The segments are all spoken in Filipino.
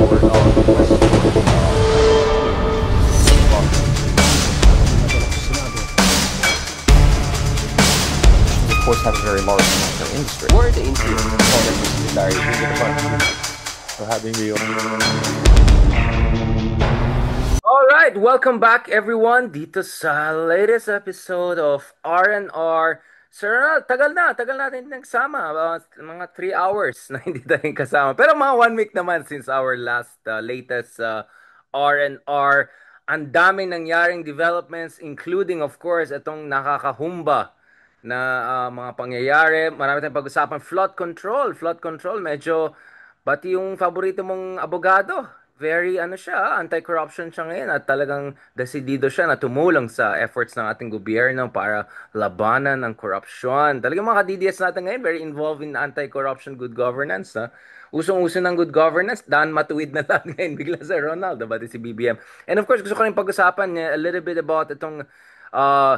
more question of course have a very large military industry. Where the interest Secretary for having me on. All right, welcome back everyone dito sa latest episode of R&R. Sir Ronald, tagal natin hindi nagsama. Mga 3 hours na hindi tayo kasama. Pero mga 1 week naman since our last latest R&R. Ang daming nangyaring developments including of course itong nakakahumba na mga pangyayari. Marami tayong pag-usapan. Flood control, medyo pati yung paborito mong abogado, very ano siya, anti-corruption siya ngayon at talagang desidido siya na tumulong sa efforts ng ating gobyerno para labanan ang korupsyon. Talagang mga DDS natin ngayon, very involved in anti-corruption, good governance. Ha? Usong-uso ng good governance, daan matuwid na lang ngayon bigla sa Ronald, diba? Si BBM. And of course, gusto ko rin pag-usapan a little bit about itong uh,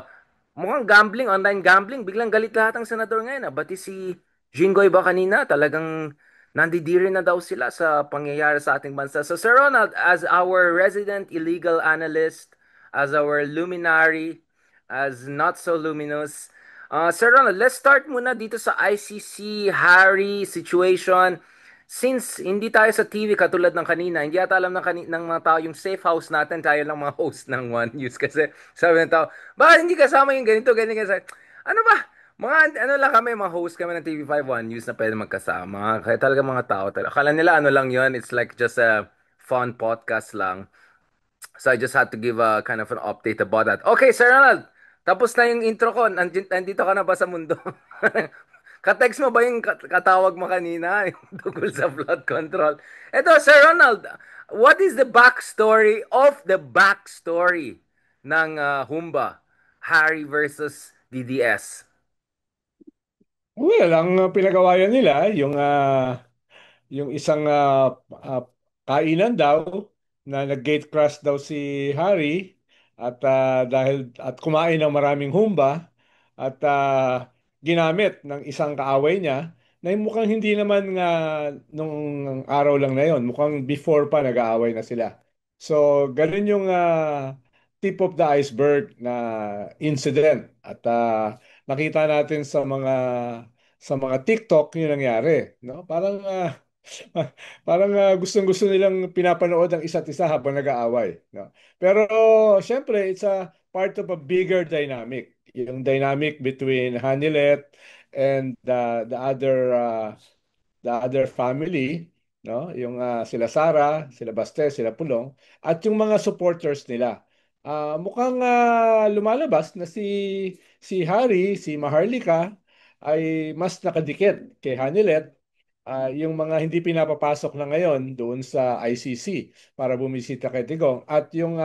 mukhang gambling, online gambling. Biglang galit lahat ng senador ngayon. Bati si Jinggoy ba kanina? Talagang nandidiri na daw sila sa pangyayari sa ating bansa. So Sir Ronald, as our resident illegal analyst, as our luminary, as not so luminous, Sir Ronald, let's start muna dito sa ICC Harry situation. Since hindi tayo sa TV katulad ng kanina, hindi ata alam ng mga tao yung safe house natin, tayo lang mga host ng One News. Kasi sabi ng tao, bakit hindi kasama yung ganito, ganito, ganito. Ano ba? Mga ano lang kami, mga host kami ng TV5 One News na pwede magkasama. Kaya talaga mga tao talaga. Akala nila ano lang yon, it's like just a fun podcast lang. So I just had to give a kind of an update about that. Okay, Sir Ronald, tapos na yung intro ko. Nandito ka na ba sa mundo? Ka-text mo ba yung katawag mo kanina yung tungkol sa flood control? Eto, Sir Ronald, what is the backstory of the backstory ng Humba? Harry versus DDS. Well, ang pinagawayan nila, yung isang kainan daw na nag-gate crash daw si Harry at kumain ng maraming humba at ginamit ng isang kaaway niya na mukhang hindi naman nga nung araw lang na yon, mukhang before pa nag-aaway na sila. So, ganun yung tip of the iceberg na incident at nakita natin sa mga TikTok yung nangyari, no? Parang gustong-gusto nilang pinapanood ang isa't isa habang nag-aaway, no? Pero syempre, it's a part of a bigger dynamic. Yung dynamic between Hanilet and the other family, no? Yung sila Sara, sila Baste, sila Pulong, at yung mga supporters nila. Mukhang lumalabas na si Harry, si Maharlika ay mas nakadikit kay Hanilet. Yung mga hindi pinapapasok na ngayon doon sa ICC para bumisita kay Digong at yung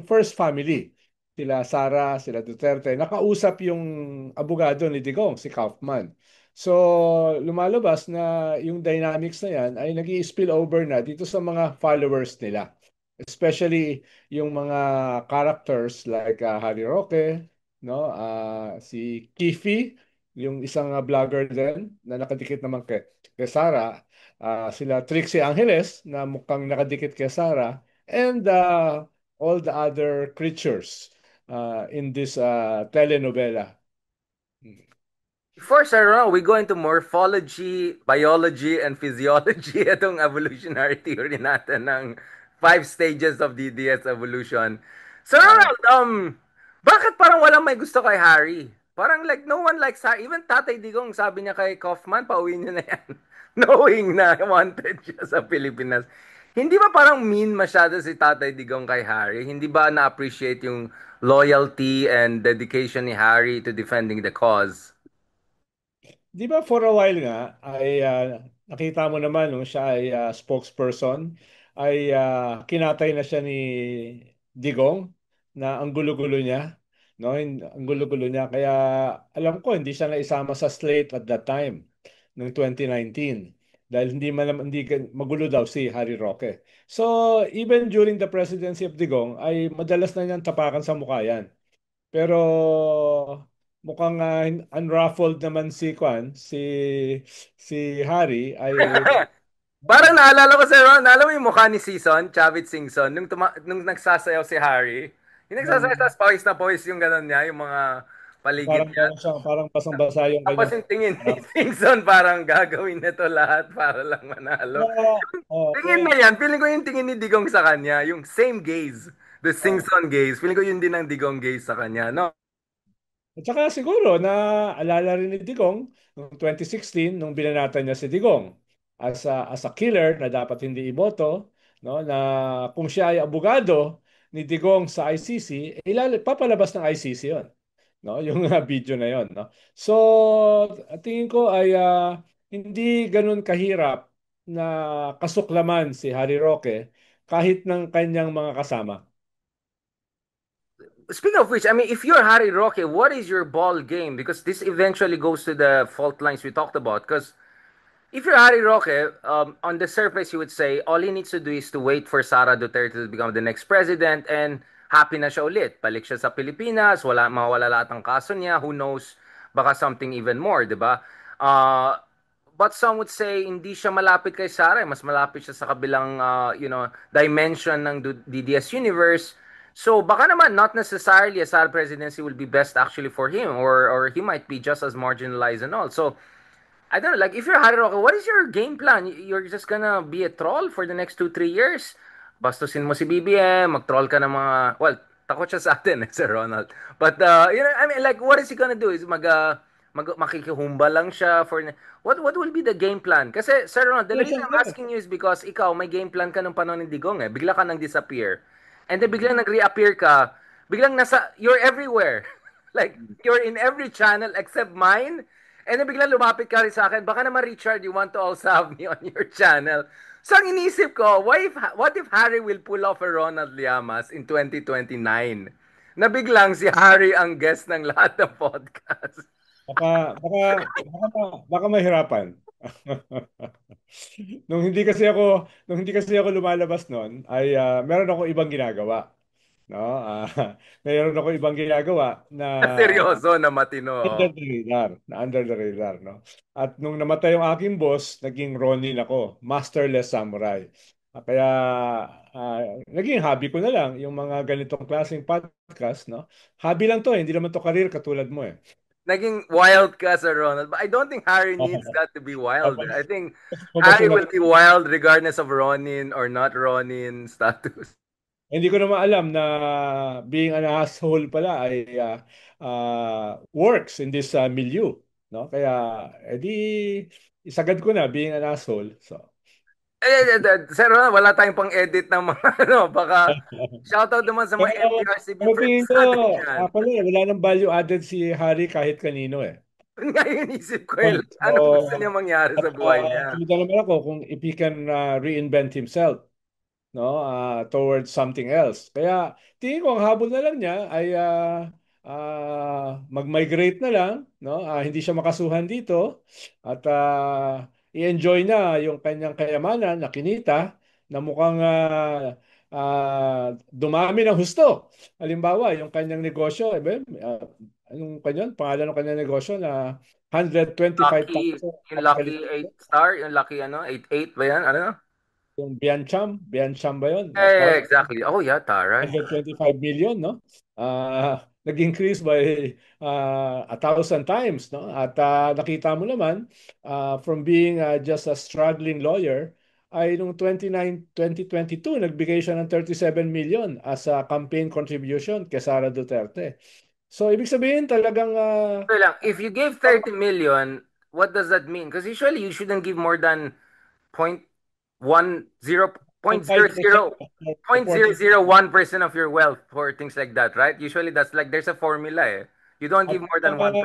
first family, sila Sara, sila Duterte, nakausap yung abogado ni Digong, si Kaufman. So, lumalabas na yung dynamics na yan ay nag-i-spill over na dito sa mga followers nila. Especially yung mga characters like Harry Roque, no? Si Kifi, yung isang vlogger din na nakadikit naman kay Sara. Sila Trixie Angeles na mukhang nakadikit kay Sara. And all the other creatures in this telenovela. Before, Sir Ron, we go into morphology, biology, and physiology. Itong evolutionary theory natin ng 5 stages of DDS evolution. Sir Uh, Ronald, bakit parang walang may gusto kay Harry? Parang like no one likes Harry. Even Tatay Digong sabi niya kay Kaufman, pauwi niyo na yan. Knowing na wanted siya sa Pilipinas. Hindi ba parang mean masyado si Tatay Digong kay Harry? Hindi ba na-appreciate yung loyalty and dedication ni Harry to defending the cause? Di ba for a while nga ay nakita mo naman nung siya ay spokesperson ay kinatay na siya ni Digong na ang gulo-gulo niya, no? Ang gulo-gulo niya kaya alam ko hindi siya naisama sa slate at that time noong 2019 dahil magulo daw si Harry Roque. So even during the presidency of Digong ay madalas na niyang tapakan sa mukha yan. Pero mukhang unruffled naman si Harry ay Parang naalala ko sa Ron, alam mo yung mukha ni Season, Chavit Singson, nung nagsasayaw si Harry. Yung nagsasayaw, Nung tapos pawis yung gano'n niya, yung mga paligid parang niya. parang basang-basa yung Tapos kanyang yung tingin ni harap. Singson, parang gagawin na to lahat para lang manalo. Tingin na Eh, yan, feeling ko yung tingin ni Digong sa kanya, yung same gaze, the oh. Singson gaze, feeling ko yun din ang Digong gaze sa kanya, no? At saka siguro na alala rin ni Digong noong 2016 nung binanatan niya si Digong as a killer na dapat hindi iboto, no, na kung siya ay abogado ni Digong sa ICC, papalabas ng ICC 'yon, no, yung video na 'yon, no. So, tingin ko ay hindi ganun kahirap na kasuklaman si Harry Roque kahit ng kanyang mga kasama. Speaking of which, I mean, if you're Harry Roque, what is your ball game? Because this eventually goes to the fault lines we talked about. Because if you're Harry Roque, on the surface, you would say all he needs to do is to wait for Sara Duterte to become the next president and happy na siya ulit. Balik siya sa Pilipinas, mawala lahat ng kaso niya. Who knows, baka something even more, di ba? Uh, but some would say hindi siya malapit kay Sara. Mas malapit siya sa kabilang, dimension ng DDS universe. So baka naman not necessarily a Sara presidency will be best actually for him, or he might be just as marginalized and all. So I don't know, like if you're Harry Roque, what is your game plan? You're just gonna be a troll for the next 2, 3 years? Bastusin mo si BBM, mag-troll ka ng mga, well, takot siya sa atin, Sir Ronald. But, I mean, like, what is he gonna do? Is makikihumba lang siya for, what will be the game plan? Kasi, Sir Ronald, the Yes, reason I'm asking you is because ikaw, may game plan ka nung panahon ni Digong eh. Bigla ka nang disappear. And then biglang nag-reappear ka, you're everywhere. Like, you're in every channel except mine. And then biglang lumapit ka rin sa akin, baka naman Richard, you want to also have me on your channel. So ang inisip ko, what if Harry will pull off a Ronald Llamas in 2029? Na biglang si Harry ang guest ng lahat ng podcast. baka baka baka mahirapan. Nung hindi kasi ako lumalabas noon ay meron ako ibang ginagawa, no? Meron ako ibang ginagawa na Seryoso na matino. under the radar, no? At nung namatay yung aking boss, naging Ronin ako, masterless samurai. Kaya ah, naging hobby ko na lang yung mga ganitong klaseng podcast, no? Hobby lang to, hindi naman to career katulad mo eh. Naging wild ka sa Ronald. But I don't think Harry needs that to be wild. Tapos, I think tapos Harry will be wild regardless of Ronin or not Ronin status. hindi ko naman alam na being an asshole pala ay works in this milieu, no? Kaya edi isagad ko na being an asshole. So, Sir Ronald, wala tayong pang-edit ng mga ano. Baka shoutout naman sa mga pero, MTRCB pero tingin friends ko, natin yan. pala, wala nang value added si Harry kahit kanino eh. Yun nga yung inisip ko, Oh, ano gusto so, niya mangyari at sa buhay niya. salita naman ako kung if he can reinvent himself, no, towards something else. Kaya tingin ko ang habol na lang niya ay mag-migrate na lang, no? Hindi siya makasuhan dito at i-enjoy na yung kanyang kayamanan na kinita na mukhang dumami ng husto. Halimbawa, yung kanyang negosyo, anong kanyang pangalan ng kanyang negosyo na Lucky, 125,000 yung Lucky 8 star, yung Lucky ano, 8-8 ba yan? Ano? yung Biancham ba yun? Exactly. Oh, yeah, taray. 125 million, no? Nag-increase by 1,000 times, no? At nakita mo naman, from being just a struggling lawyer, ay nung 2022, nagbigay siya ng 37 million as a campaign contribution kay Sara Duterte. So, ibig sabihin talagang Wait lang, if you gave 30 million, what does that mean? Because usually you shouldn't give more than point one zero point zero 5% zero to point zero 40. zero 0.001% of your wealth for things like that, right? Usually that's like there's a formula eh. You don't At give more than 1%.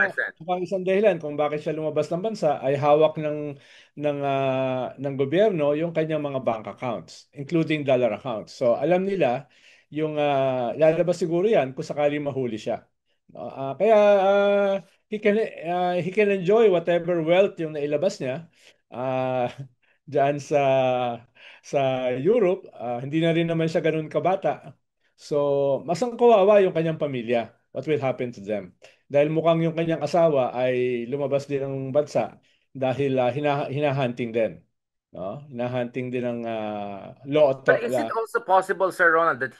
isang dahilan kung bakit siya lumabas ng bansa ay hawak ng gobyerno yung kanyang mga bank accounts, including dollar accounts. So alam nila yung lalabas siguro yan kung sakali mahuli siya. No? Kaya he can enjoy whatever wealth yung nailabas niya uh, diyan sa Europe. Hindi na rin naman siya ganun kabata. So, mas ang kawawa yung kanyang pamilya. What will happen to them? Dahil mukhang yung kanyang asawa ay lumabas din ng bansa dahil hinahunting din. no? Hinahunting din ng law But is it also possible, Sir Ronald, that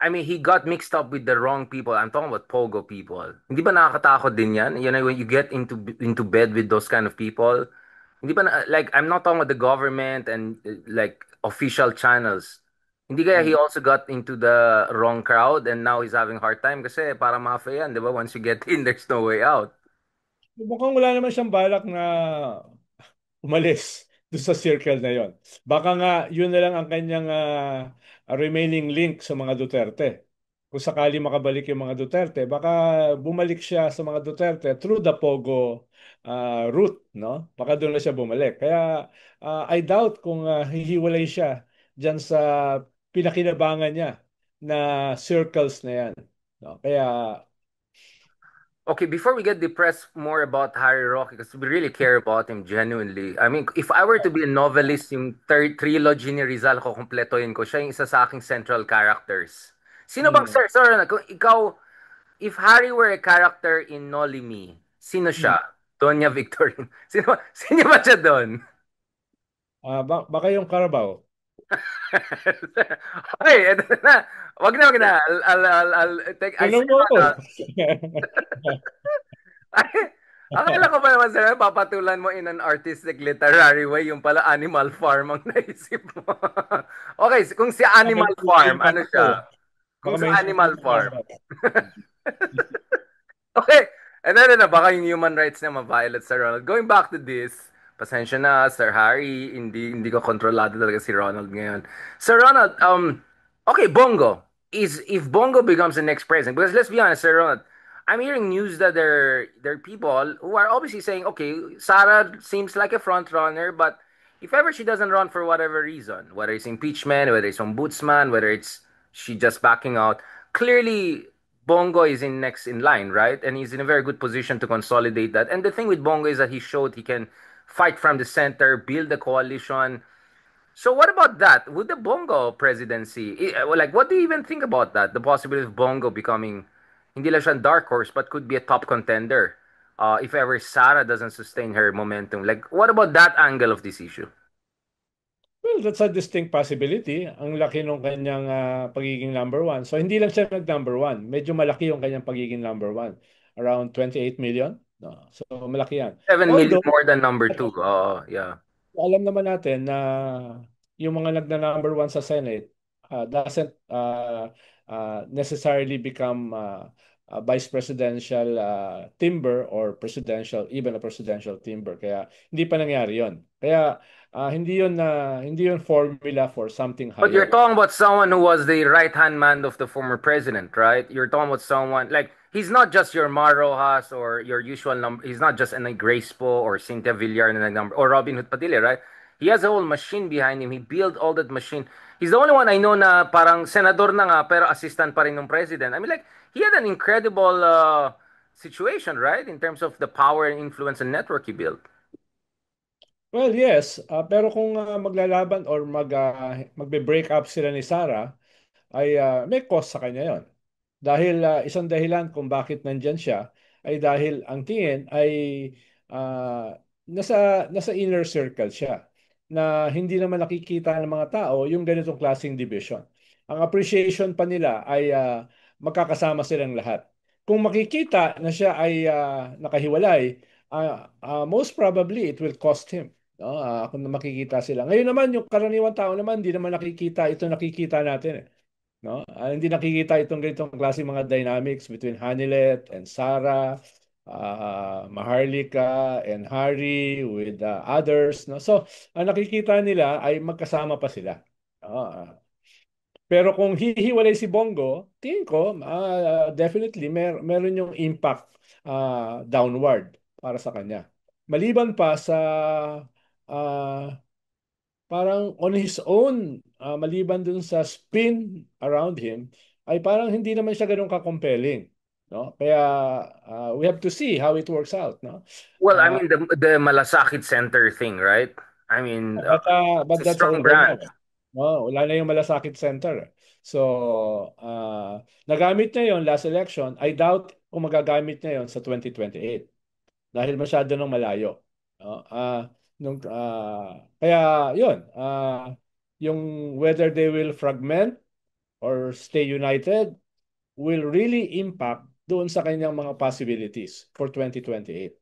I mean, he got mixed up with the wrong people. I'm talking about Pogo people. Hindi ba nakakatakot din yan? You know, when you get into bed with those kind of people, hindi ba like, I'm not talking about the government and like official channels. Hindi kaya he Mm. also got into the wrong crowd and now he's having hard time kasi para mafia yan, di ba? Once you get in, there's no way out. Mukhang wala naman siyang balak na umalis doon sa circle na yon. Baka nga yun na lang ang kanyang remaining link sa mga Duterte. Kung sakali makabalik yung mga Duterte, baka bumalik siya sa mga Duterte through the Pogo route, no? Baka doon na siya bumalik. Kaya I doubt kung hihiwalay siya diyan sa pinakinabangan niya na circles na yan. No? Kaya Okay, before we get depressed more about Harry Roque, because we really care about him genuinely. I mean, if I were to be a novelist, yung third trilogy ni Rizal ko, kumpletuhin ko. Siya yung isa sa aking central characters. Sino bang, mm, sir, kung ikaw, if Harry were a character in Noli Me, sino mm. siya? Doña Victorine. Sino ba siya doon? Baka yung Carabao. Okay, eto na. Wag na. I Tanong say mo ako. Ay, akala ko ba naman sir, papatulan mo in an artistic literary way, yung pala Animal Farm ang naisip mo. Okay, kung si May Animal Farm, impact ano ko eh. siya? Baka Kung sa may Animal Farm. impact. Okay. And then, baka yung human rights na ma-violate sa Ronald. Going back to this, pasensya na, Sir Harry, hindi ko kontrolado talaga si Ronald ngayon. Sir Ronald, okay, Bongo. If Bongo becomes the next president, because let's be honest, Sir Ronald, I'm hearing news that there are people who are obviously saying, okay, Sarah seems like a front runner, but if ever she doesn't run for whatever reason, whether it's impeachment, whether it's ombudsman, whether it's she just backing out, clearly Bongo is in next in line, right? And he's in a very good position to consolidate that. And the thing with Bongo is that he showed he can fight from the center, build a coalition. So what about that? Would the Bongo presidency, like, what do you even think about that? The possibility of Bongo becoming, hindi lang siya dark horse, but could be a top contender if ever Sara doesn't sustain her momentum. Like, what about that angle of this issue? Well, that's a distinct possibility. Ang laki ng kanyang pagiging number one. So, hindi lang siya nag-number one. Medyo malaki yung kanyang pagiging number one. Around 28 million. No? So, malaki yan. 7 million Although, more than number two. Oh, yeah. alam naman natin na yung mga nagna-number one sa Senate doesn't necessarily become vice presidential timber or presidential, even a presidential timber. Kaya hindi pa nangyari yon. Kaya hindi yun formula for something But you're higher. talking about someone who was the right-hand man of the former president, right? You're talking about someone like he's not just your Mar Rojas or your usual number. He's not just a Grace Po or Cynthia Villar na number or Robin Hood Padilla, right? He has a whole machine behind him. He built all that machine. He's the only one I know na parang senador na nga pero assistant pa rin ng president. I mean, like he had an incredible situation, right? In terms of the power and influence and network he built. Well, yes. Pero kung maglalaban or magbe-break up sila ni Sarah, ay may cost sa kanya yon. Dahil isang dahilan kung bakit nandyan siya ay dahil ang tingin ay nasa inner circle siya na hindi naman nakikita ng mga tao yung ganitong klaseng division. Ang appreciation pa nila ay magkakasama silang lahat. Kung makikita na siya ay nakahiwalay, most probably it will cost him. No? Kung makikita sila. Ngayon naman, yung karaniwang tao naman, hindi naman nakikita ito nakikita natin. No? Hindi nakikita itong ganitong klase mga dynamics between Hanilet and Sarah, Maharlika and Harry with others. No? So, ang nakikita nila ay magkasama pa sila. Pero kung hihiwalay si Bongo, tingin ko definitely meron yung impact downward para sa kanya. Maliban pa sa ah, parang on his own, maliban dun sa spin around him, ay parang hindi naman siya ganun ka-compelling. No? Kaya we have to see how it works out. No? Well, I Uh, mean the Malasakit Center thing, right? I mean, but it's a that's strong over now. brand. No? Wala na yung Malasakit Center. So, nagamit niya yon last election. I doubt kung magagamit niya yon sa 2028 dahil masyado nang malayo. No? Kaya yun, yung whether they will fragment or stay united will really impact doon sa kanyang mga possibilities for 2028.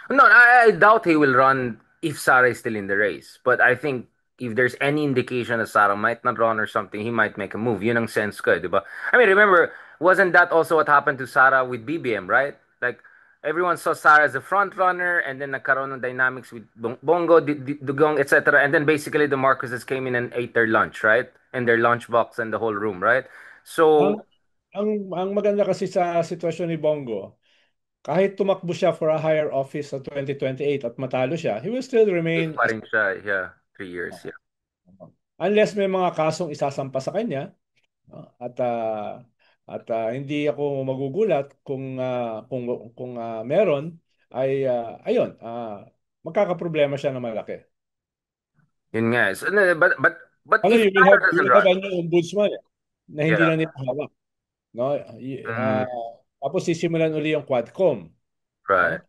No, I doubt he will run if Sarah is still in the race. But I think if there's any indication that Sarah might not run or something, he might make a move. Yun ang sense ko, di ba? I mean, remember, wasn't that also what happened to Sarah with BBM, right? Like, everyone saw Sarah as a front runner, and then nagkaroon ng dynamics with Bongo, Dugong, etc. And then basically the Marcoses came in and ate their lunch, right? And their lunchbox and the whole room, right? Ang, So, ang maganda kasi sa sitwasyon ni Bongo, kahit tumakbo siya for a higher office sa 2028 at matalo siya, he will still safe remain pa as rin siya, yeah, 3 years, yeah. unless may mga kasong isasampa sa kanya, no? Hindi ako magugulat kung meron ay ayun, magkakaproblema siya na malaki. Yun nga. So, but Ano, if Sarah you doesn't will have run, a new ombudsman na hindi yeah. na nila hawak, no? Mm, Tapos sisimulan uli yung Quadcom, right. no?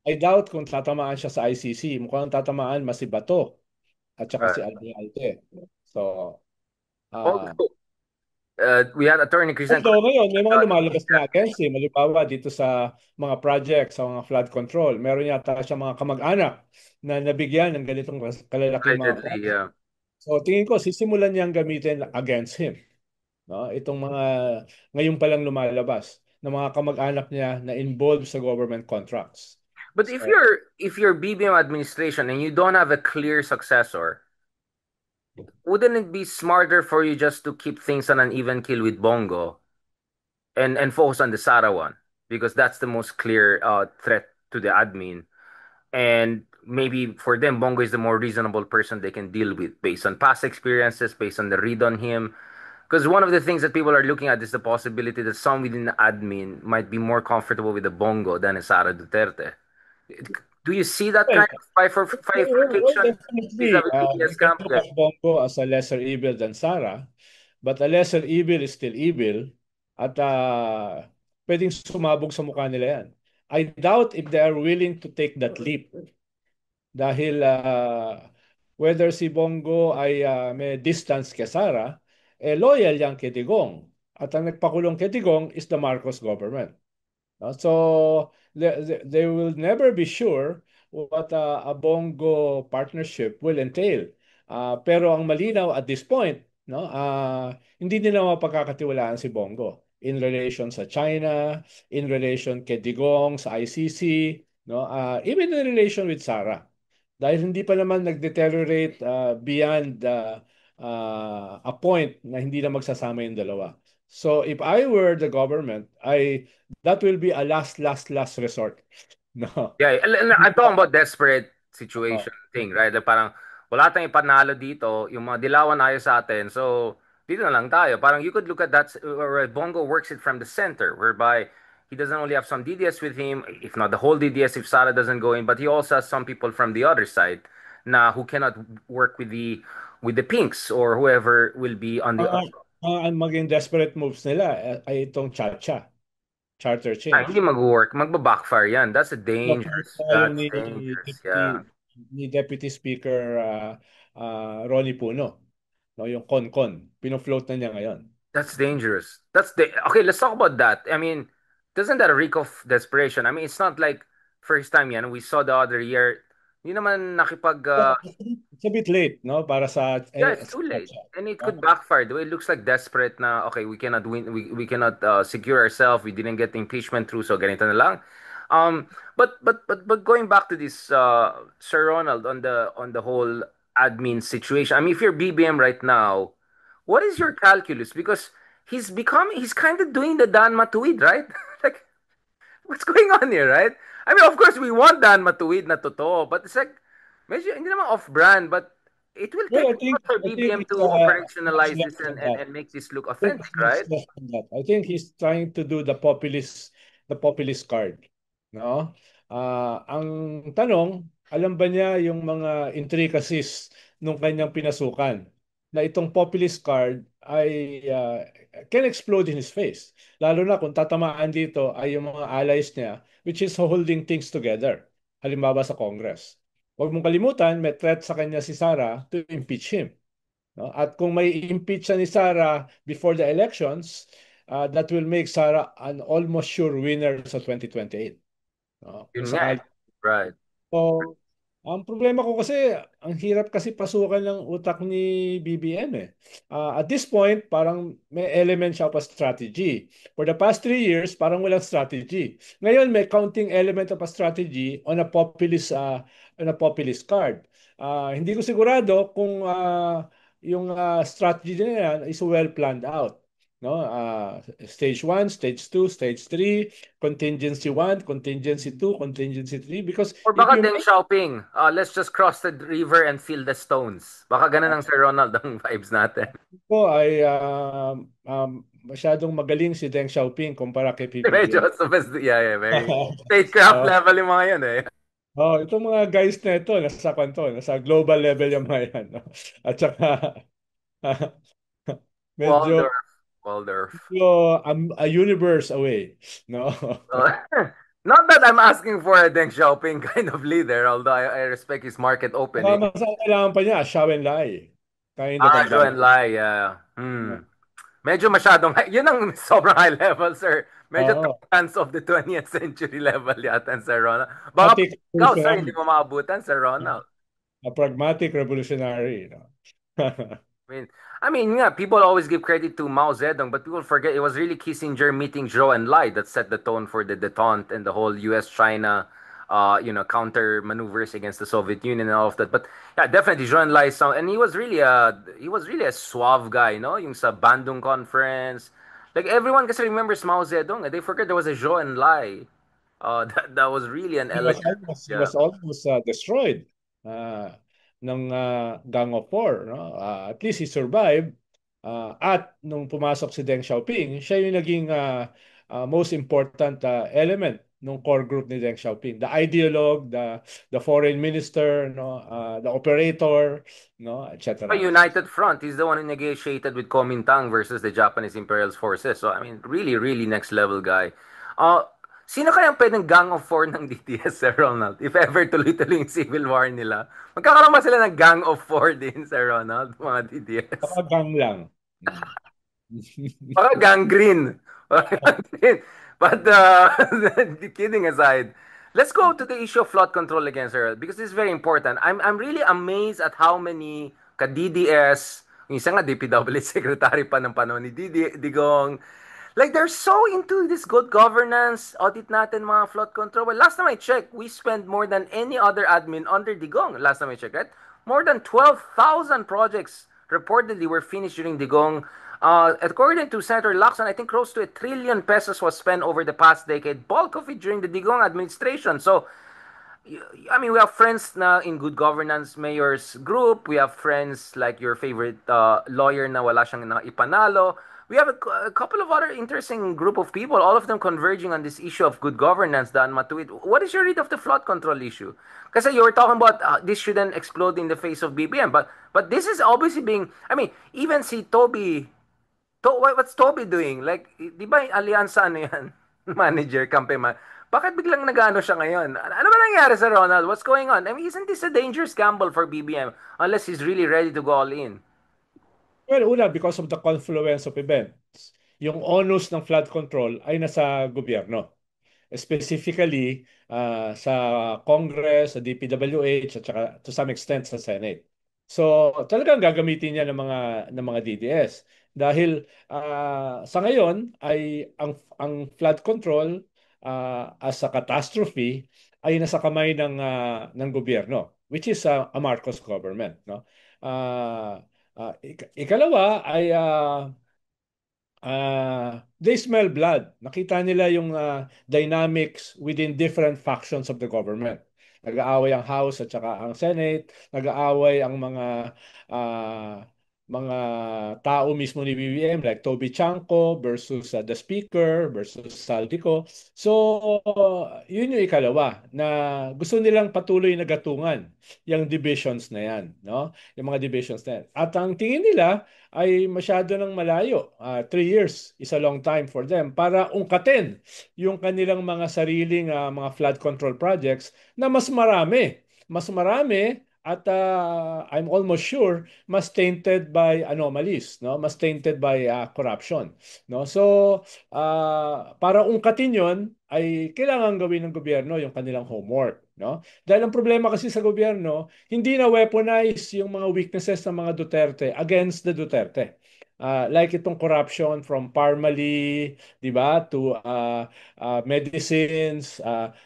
I doubt kung tatamaan siya sa ICC. Mukhang tatamaan mas si Bato at saka si Right. Albialte. So, Although, ah we had Attorney Crisanta. although ngayon, may mga lumalabas na against him. Halimbawa, dito sa mga projects, sa mga flood control, meron yata siya mga kamag-anak na nabigyan ng ganitong kalalaking mga Allegedly, project. yeah. So, tingin ko, sisimulan niyang gamitin against him. No? Itong mga ngayon pa lang lumalabas na mga kamag-anak niya na involved sa government contracts. But So, if you're BBM administration and you don't have a clear successor, wouldn't it be smarter for you just to keep things on an even kill with Bongo and focus on the Sara one? Because that's the most clear threat to the admin. And maybe for them, Bongo is the more reasonable person they can deal with based on past experiences, based on the read on him. Because one of the things that people are looking at is the possibility that some within the admin might be more comfortable with the Bongo than a Sara Duterte. Do you see that well, kind of bifurcation definitely, vis-a-vis BTS we can camp? look Yeah. at Bongo as a lesser evil than Sarah, but a lesser evil is still evil at pwedeng sumabog sa mukha nila yan. I doubt if they are willing to take that leap dahil whether si Bongo ay may distance kay Sara, loyal yan kay Digong. At ang nagpakulong kay Digong is the Marcos government. No? So they will never be sure what a Bongo partnership will entail. Pero ang malinaw at this point, no, hindi nila mapagkakatiwalaan si Bongo in relation sa China, in relation kay Digong sa ICC, no, even in relation with Sara. Dahil hindi pa naman nag-deteriorate beyond a point na hindi na magsasama yung dalawa. So if I were the government, that will be a last resort. No. Yeah, and I'm talking about desperate Oh. situation thing, right? Like parang wala tayong ipanalo dito, yung mga dilawan ayaw sa atin. So, dito na lang tayo. Parang you could look at that, or Bongo works it from the center, whereby he doesn't only have some DDS with him, if not the whole DDS if Sara doesn't go in, but he also has some people from the other side na who cannot work with the pinks or whoever will be on the Ang maging desperate moves nila ay itong charter hindi change. mag-work, magba-backfire yan. Yung That's ni dangerous, Deputy, yeah. ni Deputy Speaker Ronnie Puno, no, yung Con. Pino-float na niya ngayon. That's dangerous. Okay, let's talk about that. I mean, doesn't that reek of desperation? I mean, it's not like first time yan. We saw the other year. Hindi naman nakipag It's a bit late, no, para yeah, it's sa too late. Chacha. And it No? could backfire. The way it looks like desperate na, okay, we cannot win, we cannot secure ourselves. We didn't get the impeachment through, so ganito na lang. But going back to this, Sir Ronald, on the whole admin situation. I mean, if you're BBM right now, what is your calculus? Because he's kind of doing the Dan Matuid, right? Like, what's going on here, right? I mean, of course, we want Dan Matuid na totoo, but it's like, medyo, hindi naman off-brand, but it will Well, take effort for I think BBM to it's much operationalize less this than that. and make this look I think authentic, it's much right? less than that. I think he's trying to do the populist card. No? Ang tanong, alam ba niya yung mga intricacies nung kanyang pinasukan na itong populist card ay can explode in his face. Lalo na kung tatamaan dito ay yung mga allies niya which is holding things together. Halimbawa sa Congress. Huwag mong kalimutan, may threat sa kanya si Sara to impeach him. No? At kung may impeach siya ni Sara before the elections, that will make Sara an almost sure winner sa 2028. No? Kung Yun nga eh. sakali. Right. So, ang problema ko kasi, ang hirap kasi pasukan ng utak ni BBM eh. At this point, parang may element siya of a strategy. For the past 3 years, parang walang strategy. Ngayon, may counting element of a strategy on a populist card. Hindi ko sigurado kung yung strategy na yan is well planned out. No? Stage 1, stage 2, stage 3, contingency 1, contingency 2, contingency 3. Because Or if baka you Deng Xiaoping, let's just cross the river and fill the stones. Baka ganun ang Sir Ronald ang vibes natin. po ay masyadong magaling si Deng Xiaoping kumpara kay Medyo PBBM. yeah, yeah, very statecraft Oh, level yung mga yun eh. itong mga guys na ito, nasa kwanto, nasa global level yung mga yan. No? At saka, medyo, Waldorf. Waldorf. medyo a universe away. No? Uh, not that I'm asking for a Deng Xiaoping kind of leader, although I respect his market Baka opening. mas ang kailangan pa niya, Xiao and Lai. Kind of Zhou advantage. Enlai, yeah. Medyo masyadong, yun ang sobrang high level, sir. Medyo Oo. chance of the 20th century level yata, Sir Ronald. Baka Pragmatic ikaw, sir, hindi revolutionary. mo maabutan, Sir Ronald. A pragmatic revolutionary. No? I mean, yeah, people always give credit to Mao Zedong, but people forget it was really Kissinger meeting Zhou Enlai that set the tone for the détente and the whole U.S.-China, counter maneuvers against the Soviet Union and all of that. But yeah, definitely Zhou Enlai, and he was really a suave guy, no? Yung sa Bandung conference, like everyone kasi remembers Mao Zedong, and they forget there was a Zhou Enlai. That was really an elegant, He yeah. was almost destroyed uh, ng Gang of Four. No? At least he survived. At nung pumasok si Deng Xiaoping, siya yung naging most important element ng core group ni Deng Xiaoping. The ideologue, the foreign minister, no? The operator, no? etc. United Front, he's the one who negotiated with Kuomintang versus the Japanese Imperial Forces. So, I mean, really, really next level guy. Uh, Sino kayang pwedeng Gang of Four ng DTS, Sir Ronald? If ever tuloy-tuloy yung civil war nila. Magkakaroon ba sila ng Gang of Four din, Sir Ronald? Mga DTS. Baka gang lang. Baka gangrene. But kidding aside, let's go to the issue of flood control again, sir, because this is very important. I'm really amazed at how many ka-DDS, yung isa nga DPWH secretary pa ng panahon ni Digong, like they're so into this good governance, audit natin mga flood control. Well, last time I checked, we spent more than any other admin under Digong. Last time I checked, right? More than 12,000 projects reportedly were finished during Digong. According to Senator Lacson, I think close to ₱1 trillion was spent over the past decade, bulk of it during the Digong administration. So, I mean, we have friends na in good governance mayor's group. We have friends like your favorite lawyer na wala siyang ipanalo. We have a couple of other interesting group of people, all of them converging on this issue of good governance, Dan Matuid. What is your read of the flood control issue? Kasi you were talking about this shouldn't explode in the face of BBM, but this is obviously being, I mean, even si Toby, what's Toby doing? Like, di ba yung alyansa ano yan? Manager, campaign man. Bakit biglang nag-ano siya ngayon? Ano ba nangyari sa Ronald? What's going on? I mean, isn't this a dangerous gamble for BBM unless he's really ready to go all in? Well, una, because of the confluence of events. Yung onus ng flood control ay nasa gobyerno. Specifically sa Congress, sa DPWH at saka to some extent sa Senate. So talagang gagamitin niya ng mga DDS dahil sa ngayon ay ang flood control as a catastrophe ay nasa kamay ng gobyerno, which is a Marcos government, no? Ikalawa ay they smell blood. Nakita nila yung dynamics within different factions of the government. Nag-aaway ang House at saka ang Senate, nag-aaway ang uh, mga tao mismo ni BBM like Toby Chanco versus the Speaker versus Saldico. So, yun yung ikalawa na gusto nilang patuloy na gatungan yung divisions na yan, no? Yung mga divisions na yan. At ang tingin nila ay masyado ng malayo. 3 years is a long time for them para ungkatin yung kanilang mga sariling mga flood control projects na mas marami mas marami at I'm almost sure mas tainted by anomalies, no? Mas tainted by corruption, no? So, para ungkatin 'yon ay kailangan gawin ng gobyerno yung kanilang homework, no? Dahil ang problema kasi sa gobyerno, hindi na weaponize yung mga weaknesses ng mga Duterte against the Duterte. Like itong corruption from Parmali, di ba, to medicines,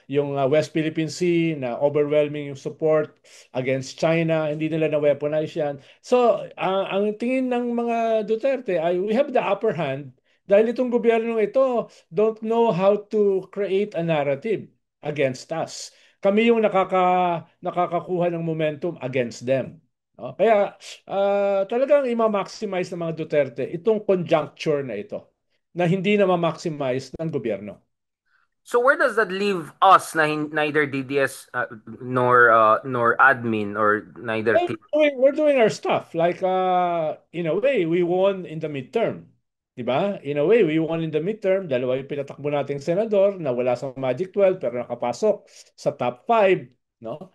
yung West Philippine Sea na overwhelming yung support against China, hindi nila na-weaponize yan. So, ang tingin ng mga Duterte ay we have the upper hand dahil itong gobyerno ito don't know how to create a narrative against us. Kami yung nakakakuha ng momentum against them. No? Kaya talagang i-maximize ng mga Duterte itong conjuncture na ito na hindi na ma-maximize ng gobyerno. So where does that leave us na neither DDS nor admin or neither Well, we're doing our stuff. Like, in a way, we won in the midterm. Diba? In a way, we won in the midterm. Dalawa yung pinatakbo nating senador na wala sa Magic 12 pero nakapasok sa top 5. No?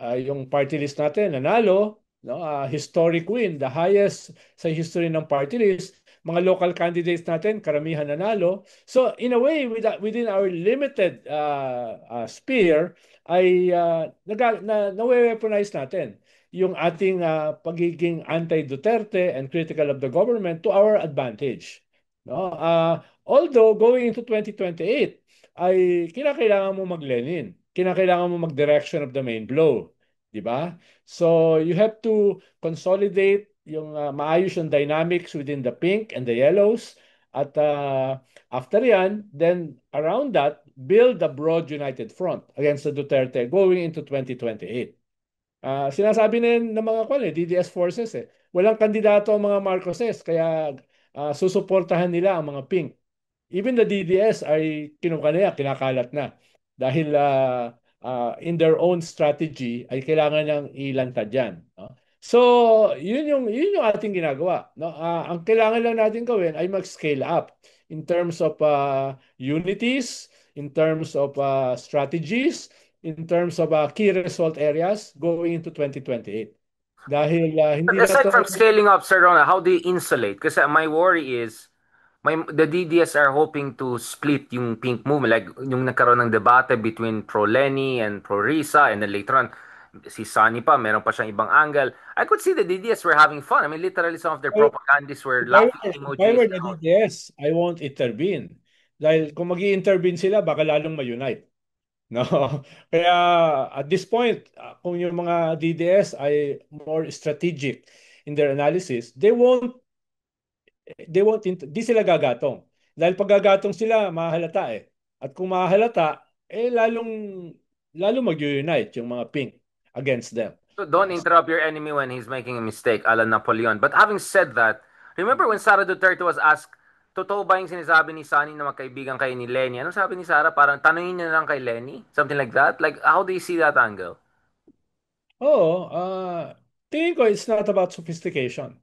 Yung party list natin, nanalo. No? Historic win, the highest sa history ng party list. Mga local candidates natin, karamihan nanalo. So, in a way, within our limited sphere, ay na-weaponize natin yung ating pagiging anti-Duterte and critical of the government to our advantage. No? Although going into 2028 ay kinakailangan mo mag-Lenin, kinakailangan mo mag-direction of the main blow, di ba? So you have to consolidate yung maayos yung dynamics within the pink and the yellows at after yan, then around that, build a broad united front against the Duterte going into 2028. Sinasabi ng mga DDS forces walang kandidato ang mga Marcoses kaya susuportahan nila ang mga pink. Even the DDS ay kinakalat na dahil in their own strategy ay kailangan niyang ilantad yan. No? So, yun yung ating ginagawa. No? Ang kailangan lang natin gawin ay mag-scale up in terms of unities, in terms of strategies, in terms of key result areas going into 2028. Dahil hindi But na aside to from scaling up, Sir Ronald, how do you insulate? Kasi my worry is the DDS are hoping to split yung pink movement. Like yung nagkaroon ng debate between pro-Lenny and pro-Risa and then later on, si Sunny pa, meron pa siyang ibang angle. I could see the DDS were having fun. I mean, literally some of their propagandists were laughing if I emojis. were the DDS, I won't intervene. Dahil kung mag-i-intervene sila, baka lalong ma-unite. No? Kaya at this point, kung yung mga DDS ay more strategic in their analysis, di sila gagatong. Dahil pag gagatong sila, mahalata eh. At kung mahalata, lalong mag-unite yung mga pink against them. So don't interrupt your enemy when he's making a mistake, ala Napoleon. But having said that, remember when Sara Duterte was asked, totoo ba yung sinasabi ni Sunny na magkaibigan kayo ni Lenny? Ano sabi ni Sara? Parang tanungin niya na lang kay Lenny? Something like that? Like, how do you see that angle? Oo, tingin ko it's not about sophistication.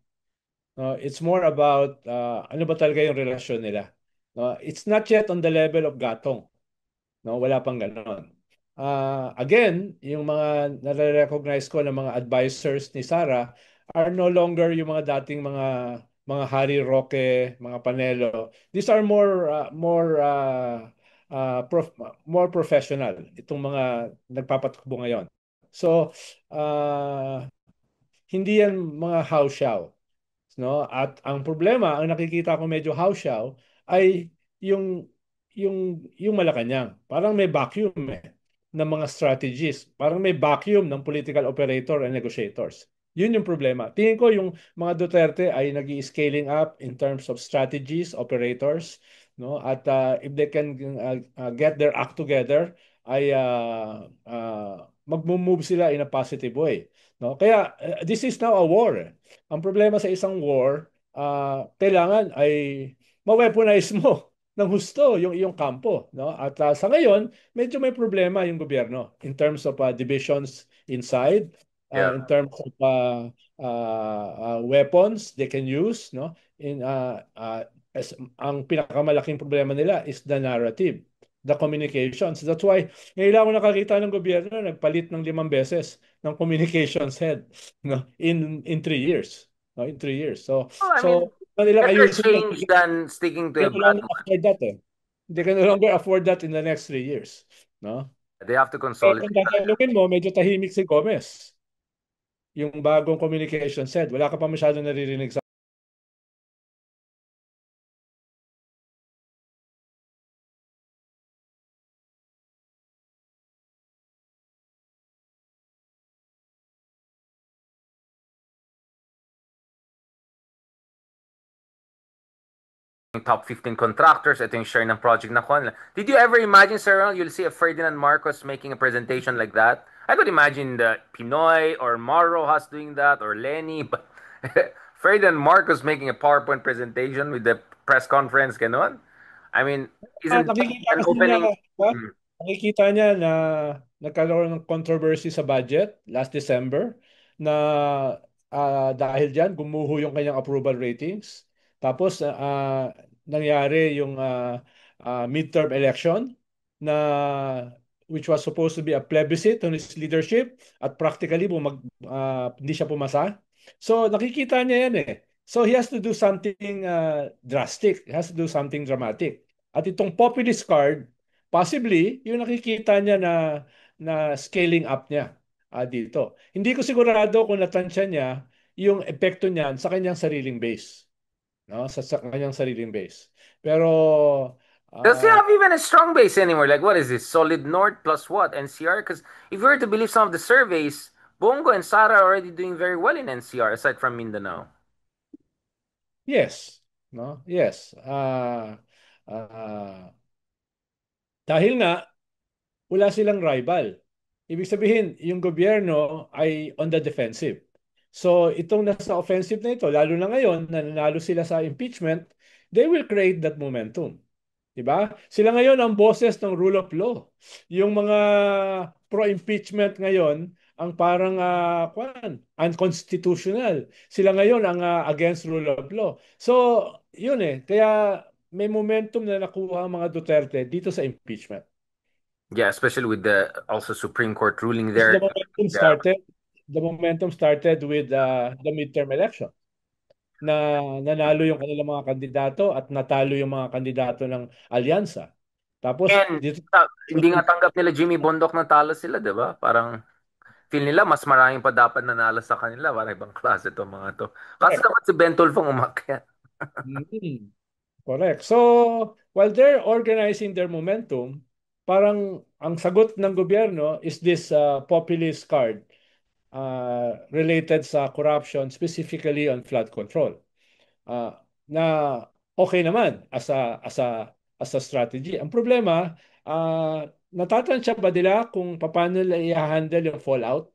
It's more about ano ba talaga yung relasyon nila. It's not yet on the level of gatong. No, wala pang ganon. Again, yung mga nare-recognize ko ng mga advisors ni Sara are no longer yung mga dating mga Harry Roque, mga Panelo. These are more professional itong mga nagpapatakbo ngayon. So, hindi yan mga house-show. No? At ang problema, ang nakikita ko medyo house-show ay yung yung Malacanang. Parang may vacuum ng mga strategies. Parang may vacuum ng political operator and negotiators. Yun yung problema. Tingin ko yung mga Duterte ay nag-i-scaling up in terms of strategies, operators, no? At if they can get their act together, ay mag-move sila in a positive way. No? Kaya this is now a war. Ang problema sa isang war, kailangan ay ma-weaponize mo ng husto yung iyong kampo. No? At sa ngayon, medyo may problema yung gobyerno in terms of divisions inside, Yeah. in terms of weapons they can use. No? Ang pinakamalaking problema nila is the narrative. the communications. That's why ngayon lang ako nakakita ng gobyerno nagpalit ng 5 beses ng communications head, no, in 3 years. No, in 3 years. So, Well, I mean, so kanilang better ayusin yan. change than sticking to They a can no bad longer one. afford that eh. They can no longer afford that in the next 3 years. No? They have to Pero consolidate. kung tatanungin mo, medyo tahimik si Gomez. Yung bagong communication head. Wala ka pa masyado naririnig sa Top 15 contractors, ito yung share ng project na kuha nila. Did you ever imagine, Sir Ronald, you'll see a Ferdinand Marcos making a presentation like that? I could imagine the Pinoy or Mauro Has doing that or Lenny, but Ferdinand Marcos making a PowerPoint presentation with the press conference, ganon? I mean, isn't that nakikita an kasi niya, opening? ha? Hmm. Nakikita niya na nagkaroon ng controversy sa budget last December na dahil diyan gumuho yung kanyang approval ratings. Tapos nangyari yung midterm election na which was supposed to be a plebiscite on his leadership at practically hindi siya pumasa. So nakikita niya yan eh. So he has to do something drastic. He has to do something dramatic. At itong populist card, possibly, yung nakikita niya na scaling up niya dito. Hindi ko sigurado kung natansya niya yung epekto niyan sa kanyang sariling base. No? Sa kanyang sariling base. Pero, Does he ah, have even a strong base anymore? Like, what is this? Solid North plus what? NCR? Because if you were to believe some of the surveys, Bongo and Sara are already doing very well in NCR aside from Mindanao. yes. No? Yes. Ah, dahil nga, wala silang rival. Ibig sabihin, yung gobyerno ay on the defensive. So itong nasa offensive na ito, lalo na ngayon na nanalo sila sa impeachment, they will create that momentum. Diba? Sila ngayon ang boses ng rule of law. Yung mga pro-impeachment ngayon, ang parang unconstitutional. Sila ngayon ang against rule of law. So, yun eh. Kaya may momentum na nakuha ang mga Duterte dito sa impeachment. Yeah, especially with the also Supreme Court ruling Because there. Yeah. the momentum started with the midterm election na nanalo yung kanilang mga kandidato at natalo yung mga kandidato ng alyansa. Tapos And dito hindi nga tanggap nila Jimmy Bondoc na talo sila, di ba? Parang feel nila mas maraming pa dapat nanalo sa kanila. Parang ibang klase to mga to. Kaso correct. dapat si Ben Tulfong umakyat. Mhm. Correct. So, while they're organizing their momentum, parang ang sagot ng gobyerno is this populist card related sa corruption, specifically on flood control. Na okay naman as a strategy. Ang problema, natatansya ba nila kung paano nila i-handle yung fallout?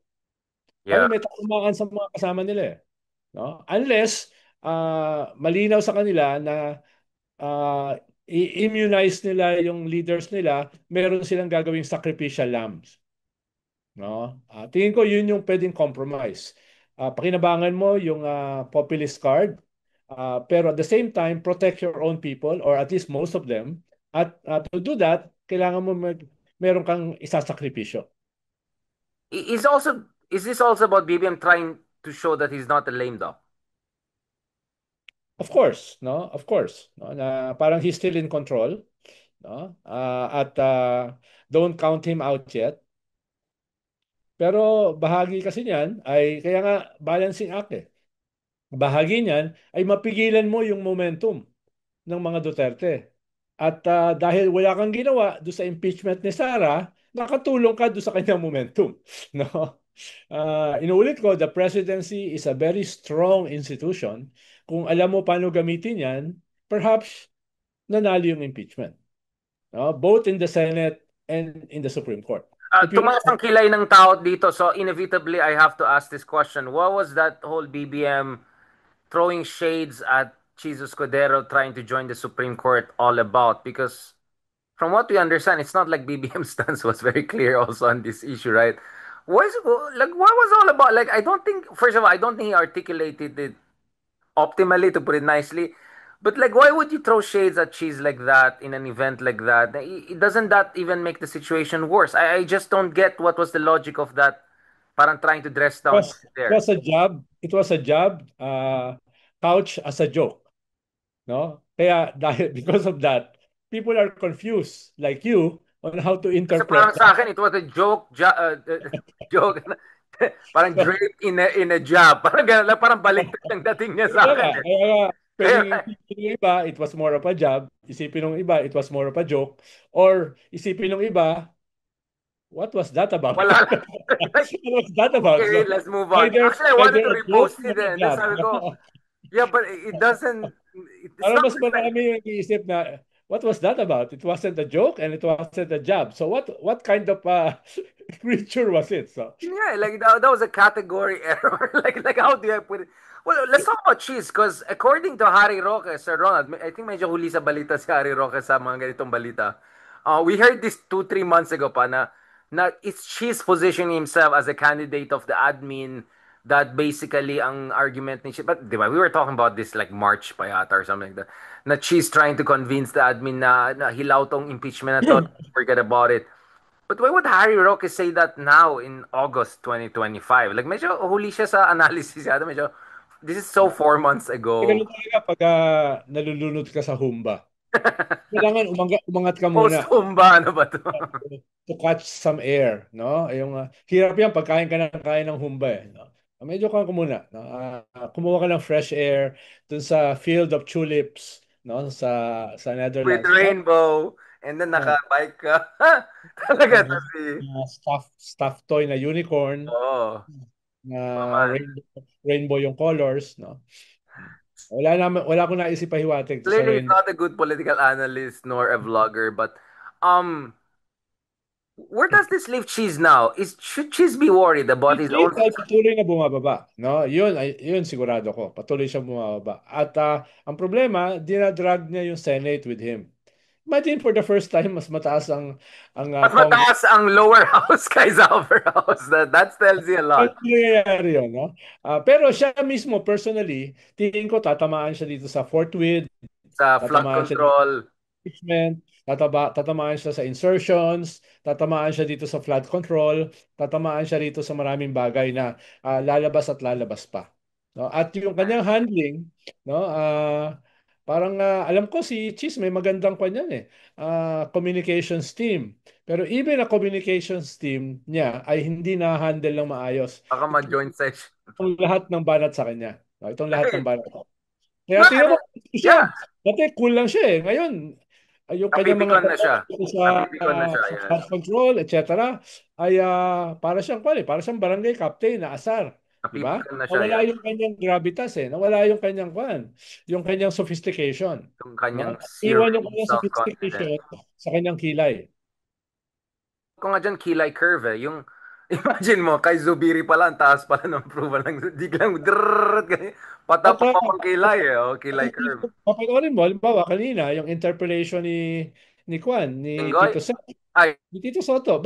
Yeah. Kasi may takumaan sa mga kasama nila eh. No? Unless malinaw sa kanila na i-immunize nila yung leaders nila, meron silang gagawing sacrificial lambs. No? Tingin ko yun yung pwedeng compromise. Pakinabangan mo yung populist card, pero at the same time, protect your own people or at least most of them. At to do that, kailangan mo meron kang isasakripisyo. Is this also about BBM trying to show that he's not a lame duck? Of course, no? Of course, no? Na parang he's still in control, no? At don't count him out yet. Pero bahagi kasi niyan ay kaya nga balancing act eh. Bahagi niyan ay mapigilan mo yung momentum ng mga Duterte. At dahil wala kang ginawa do sa impeachment ni Sara, nakatulong ka do sa kanyang momentum, no? Inuulit ko, the presidency is a very strong institution. Kung alam mo paano gamitin yan, perhaps nanalo yung impeachment. No? Both in the Senate and in the Supreme Court. If you Tumaas ang kilay ng tao dito, so inevitably I have to ask this question. What was that whole BBM throwing shades at Jesus Cordero trying to join the Supreme Court all about? Because from what we understand, it's not like BBM stance was very clear also on this issue, right? What was all about? Like, I don't think, first of all, I don't think he articulated it optimally, to put it nicely. But like, why would you throw shades at cheese like that in an event like that? Doesn't that even make the situation worse? I just don't get what was the logic of that. Parang trying to dress down cheese It there. was a job. It was a job couch as a joke, no? Kaya dahil because of that, people are confused like you on how to Kasi interpret parang sa that. akin, it was a joke, joke. Parang draped in a job. Parang ganun lang, parang baliktad ang dating niya sa akin eh. Kaya nga, Kaya, pwedeng isipin ng iba, it was more of a job. Isipin ng iba, it was more of a joke. Or isipin ng iba, what was that about? wala lang. Like, What was that about? okay, So, let's move on. Actually, I wanted either to a joke repost or it a eh. And then job. sabi ko, yeah, but it doesn't, it's Para not mas reflect. marami yung iisip na, what was that about? It wasn't a joke and it wasn't a job. So what kind of creature was it? So Yeah, like that was a category error. Like how do I put it? Well, let's talk about cheese because according to Harry Roque, Sir Ronald, I think medyo huli sa balita si Harry Roque sa mga ganitong balita. We heard this 2, 3 months ago pa na it's Cheese positioning himself as a candidate of the admin that basically ang argument ni Cheese, but di ba, we were talking about this like March pa yata or something like that, na Cheese trying to convince the admin na hilaw tong impeachment na to, forget about it. But why would Harry Roque say that now in August 2025? Like medyo huli siya sa analysis yata. Medyo, this is so 4 months ago. ganun talaga pag nalulunod ka sa humba. Kailangan umangat ka muna Post-humba, ano ba to? to catch some air, no? Yung hirap yan pagkain ka ng kain ng humba eh, no? Medyo kang muna, no? Kumuha ka ng fresh air dun sa field of tulips, no? Sa With Netherlands. rainbow. And then Ah, naka-bike ka. Talaga to si... stuffed toy na unicorn Oo. na Maman. rainbow yung colors, no? Wala akong naisip pahiwatig sa Clearly, he's rainbow. not a good political analyst nor a vlogger. But, um, where does this leave Cheese now? Should Cheese be worried about his own... Please ay patuloy na bumababa, no? Yun sigurado ko. Patuloy siyang bumababa. At ang problema, dinadrag niya yung Senate with him. Imagine for the first time mas mataas ang Mas Congress. mataas ang lower house kaysa upper house. That tells you a Ano lot. nangyayari yun, no? Pero siya mismo personally, tingin ko tatamaan siya dito sa Fort Worth, Sa flood tatamaan siya control. impeachment, tatamaan siya sa insertions, tatamaan siya dito sa flood control, tatamaan siya rito sa maraming bagay na lalabas at lalabas pa. No? At yung kanyang handling, no, parang alam ko si Cheese may magandang kanyan communications team. Pero even a communications team niya ay hindi na-handle ng maayos. Baka ma-joint session. Itong lahat ng banat sa kanya. No? Itong lahat ng banat. Kaya No, I tingnan mo, mean, siya. yeah. Dati cool lang siya eh. Ngayon, yung kanyang mga Napipikon na siya. gawa sa, Napipikon na siya, sa yes. flood control, etc. ay para siyang barangay captain na asar. Di ba? Napipikon na siya, Nawala yes. yung kanyang gravitas eh. Nawala yung kanyang yung kanyang sophistication. Yung No? kanyang zero Iwan yung kanyang self-confidence. sophistication sa kanyang kilay. Kung nga dyan, kilay curve eh. Yung, imagine mo, kay Zubiri pala, ang taas pala ng approval ng biglang drrrr, ganyan. At Patapak pa pang kilay eh. Oh, kilay curve. papanoorin mo, halimbawa kanina, yung interpellation ni Kwan, ni Ingoy? Tito Sen, Ay, ni Tito Soto.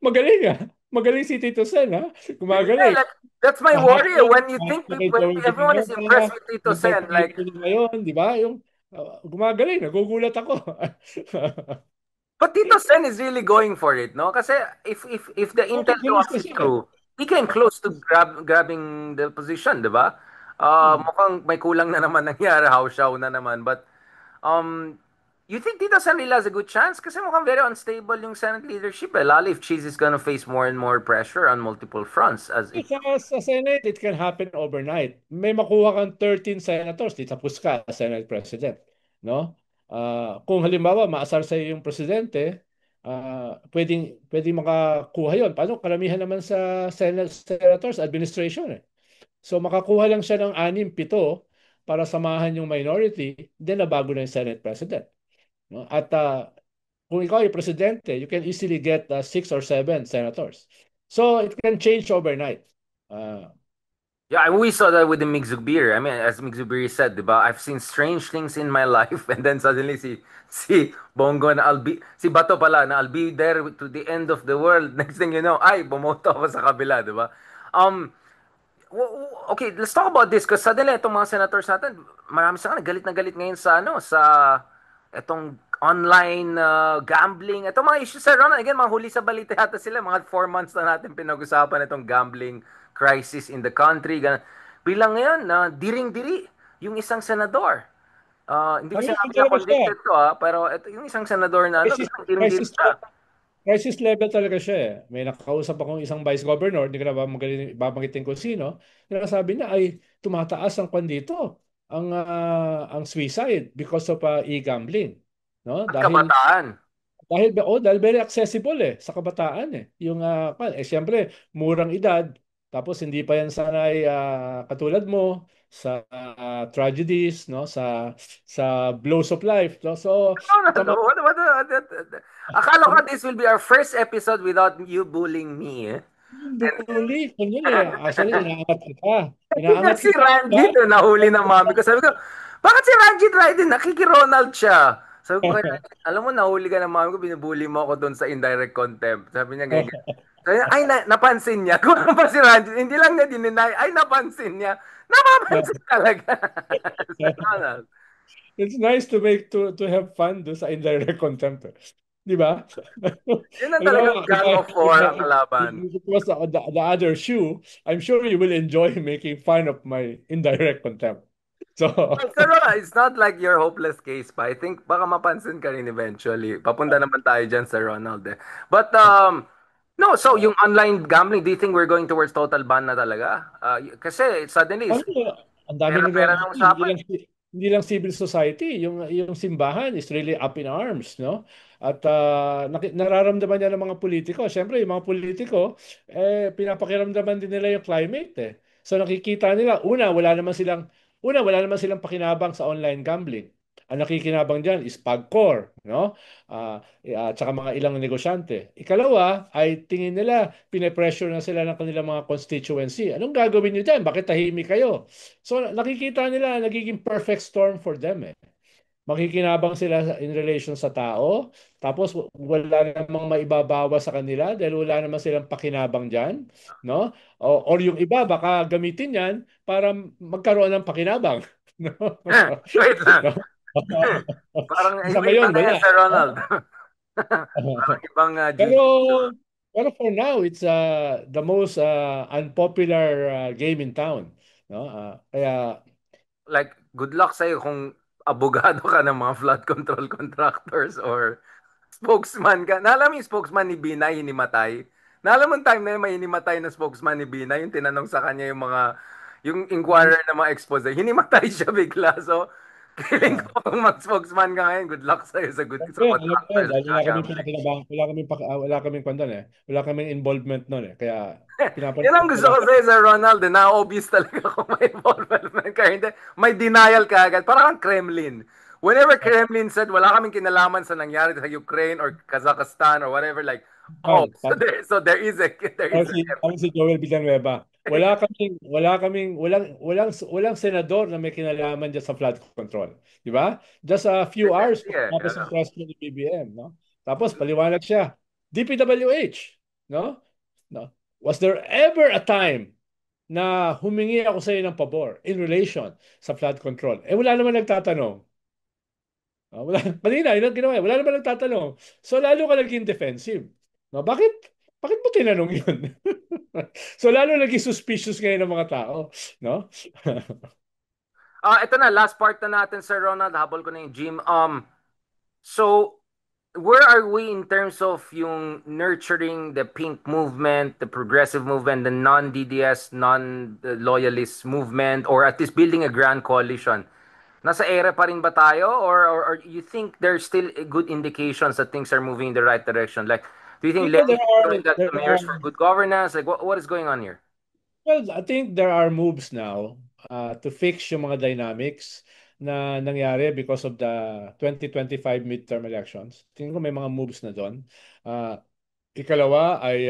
Magaling ah. Magaling si Tito Sen ha. hindi, Gumagaling. like, that's my worry eh. Kahapon, When you think kay when Joey everyone is Villanueva, impressed with Tito Sen, like, interpellation niya ngayon, di ba? Yung gumagaling, nagugulat ako. but Tito Sen is really going for it, no? Kasi if the intel to Mabilis us is kasi eh. true, he came close to grabbing the position, 'di ba? Mukhang may kulang na naman nangyari, Hausyaw na naman. But um you think Tito Sen really has a good chance? Kasi mukhang very unstable yung Senate leadership eh. Lalo if Cheese is gonna face more and more pressure on multiple fronts as it... Sa Senate, it can happen overnight. May makuha kang 13 senators, di tapos ka, Senate President. No? Kung halimbawa, maasar sa yung presidente, pwedeng makakuha yon. Paano? Karamihan naman sa Senate Senators, administration eh. So makakuha lang siya ng 6, 7 para samahan yung minority, then nabago na yung Senate President. No? At kung ikaw ay presidente, you can easily get 6 or 7 senators. So it can change overnight. Uh, Yeah, we saw that with the Mig Zubir. I mean, as Mig Zubir said, diba? I've seen strange things in my life, and then suddenly si Bongo na si Bato pala na I'll be there to the end of the world. Next thing you know, ay bumoto ako sa kabila, diba? Um, Okay, let's talk about this because suddenly itong mga senators natin, marami sa kanila galit na galit ngayon sa itong online gambling. Itong mga issues sa Ronald, again, mga huli sa balita yata sila, mga 4 months na natin pinag-usapan itong gambling crisis in the country. Ganun. Bilang ngayon, diring-diri yung isang senador. Hindi ko sinabi na Talaga siya. convicted to, pero ito, yung isang senador na ano, Crisis, bilang diring-diri crisis, siya. crisis level talaga siya eh. May nakakausap akong isang vice governor, hindi ko na babanggitin kung sino, na sabi niya ay tumataas ang kwan dito, ang suicide because of e-gambling. No? At kabataan. Dahil very accessible sa kabataan Yung siyempre murang edad tapos hindi pa yan sanay katulad mo sa tragedies no sa blows of life no so No, no, sa no. mga Akala sa ko this will be our first episode without you bullying me. And bully kunya actually tingnan inaangat si kita Randy ha? to, nahuli ng mami ko. Sabi ko, bakit si Randy Dryden? Nakiki-Ronald siya. Sabi ko, kaya, alam mo, nahuli ka ng mami ko, binubuli mo ako doon sa indirect contempt. Sabi niya, ganyan. Sabi niya, ay, napansin niya. Kung ano pa si Randy, hindi lang niya dininay, ay, napansin niya. Napapansin talaga. Si Ronald. It's nice to have fun do sa indirect contempt. Di ba? Yun ang talagang Halimbawa, gang of four ang kalaban. if it was the other shoe, I'm sure you will enjoy making fun of my indirect contempt. So, Pero it's not like your hopeless case pa. I think baka mapansin ka rin eventually. Papunta naman tayo dyan sa Ronald eh. But, no, so yung online gambling, do you think we're going towards total ban na talaga? Kasi suddenly, ano, ang daming pera-pera nagagawa. ng usapan. Hindi lang civil society, yung simbahan is really up in arms, no? At nararamdaman niya ng mga politiko. Siyempre, yung mga politiko, pinapakiramdaman din nila yung climate, eh. So nakikita nila, wala naman silang pakinabang sa online gambling. Ang nakikinabang diyan is PAGCOR, no? At saka mga ilang negosyante. Ikalawa ay tingin nila pine-pressure na sila ng kanilang mga constituency. Anong gagawin niyo diyan? Bakit tahimik kayo? So nakikita nila nagiging perfect storm for them. Makikinabang sila in relation sa tao, tapos wala namang maibabawa sa kanila dahil wala naman silang pakinabang diyan, no? Or yung iba baka gamitin 'yan para magkaroon ng pakinabang, no? Wait lang. No? Parang Sa iba ngayon na yan wala. sa Ronald. Parang ibang Pero jiu-jitsu. pero for now it's the most unpopular game in town, no? Kaya Like, good luck sa'yo kung abogado ka ng mga flood control contractors or spokesman ka. Naalam mo yung spokesman ni Binay hinimatay? Naalam mo yung time na yun may hinimatay na spokesman ni Binay, yung tinanong sa kanya yung inquirer na mga expose, hinimatay siya bigla. So, feeling ko kung mag-spokesman ka ngayon, good luck sa'yo sa alam ko yan, contractors dahil at gambling. wala kaming kwan eh. Wala kaming involvement noon eh. Kaya Yan ang pinapanood ko gusto lang. ko sa'yo sa Ronald. Na-obvious talaga kung may involvement ka. Hindi, may denial ka agad. Parang kang Kremlin. Whenever Kremlin said, wala kaming kinalaman sa nangyari sa Ukraine or Kazakhstan or whatever, like, oh, Yan, so there is a parang si Joel Villanueva. Walang senador na may kinalaman dyan sa flood control. Di ba? Just a few hours tapos ang yeah. press con ni BBM, no? Tapos paliwanag siya. DPWH, no? No. Was there ever a time na humingi ako sa iyo ng pabor in relation sa flood control? Wala naman nagtatanong. Wala, kanina, yun ang ginawa. Wala naman nagtatanong. So, lalo ka naging defensive. No, bakit mo tinanong yun? So, lalo naging suspicious ngayon ng mga tao. No? Ito na, last part na natin, Sir Ronald. Habol ko na yung gym. So, where are we in terms of yung nurturing the pink movement, the progressive movement, the non-DDS, non-loyalist movement, or at least building a grand coalition? Nasa ere pa rin ba tayo? Or you think there's still good indications that things are moving in the right direction? Like, do you think You know, Lenny is doing that there to are mayors for good governance? Like, what is going on here? well, I think there are moves now to fix yung mga dynamics na nangyari because of the 2025 midterm elections. Tingin ko may mga moves na doon. Ikalawa ay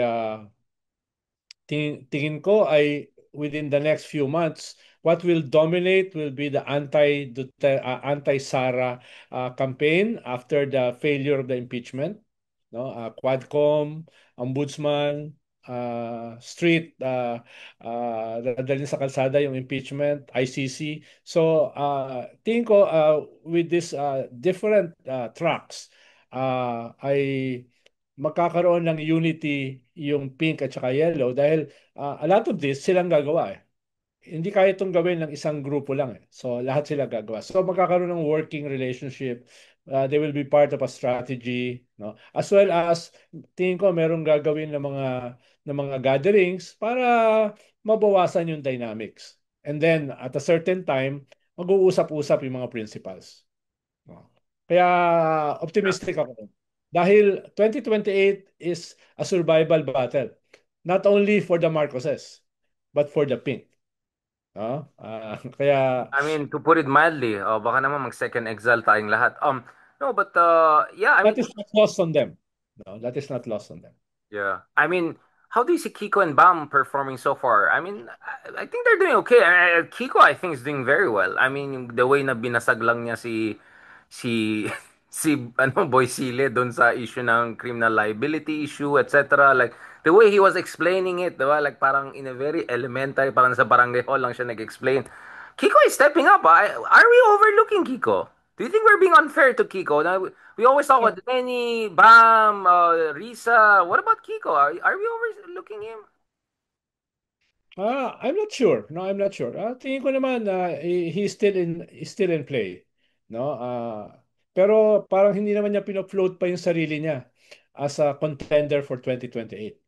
tingin ko ay within the next few months, what will dominate will be the anti-Sara campaign after the failure of the impeachment. No, Quadcom, Ombudsman, street, dadalhin sa kalsada yung impeachment, ICC. So, tingin ko with this different tracks, ay magkakaroon ng unity yung pink at saka yellow dahil a lot of this silang gagawa eh. Hindi kaya itong gawin ng isang grupo lang eh. So lahat sila gagawa. So magkakaroon ng working relationship. They will be part of a strategy, no? As well as tingin ko merong gagawin ng mga gatherings para mabawasan yung dynamics. And then at a certain time, mag-uusap-usap yung mga principals. No? Kaya optimistic ako. Dahil 2028 is a survival battle. Not only for the Marcoses, but for the Pink. No? Kaya I mean, to put it mildly, baka naman mag-second exile tayong lahat. No, but yeah, I mean, that is not lost on them. No, that is not lost on them. yeah. I mean, how do you see Kiko and Bam performing so far? I mean, I think they're doing okay. Kiko, I think, is doing very well. I mean, the way na binasag lang niya si si Boy Sile doon sa issue ng criminal liability issue, etc. Like the way he was explaining it, diba? Like parang in a very elementary, parang sa barangay hall lang siya nag-explain. Kiko is stepping up. Are we overlooking Kiko? Do you think we're being unfair to Kiko? Now, we always talk about Lenny, Bam, Risa. What about Kiko? Are we overlooking him? I'm not sure. No, I'm not sure. Tingin ko naman he's still in play. No? Pero parang hindi naman niya pino-float pa yung sarili niya as a contender for 2028.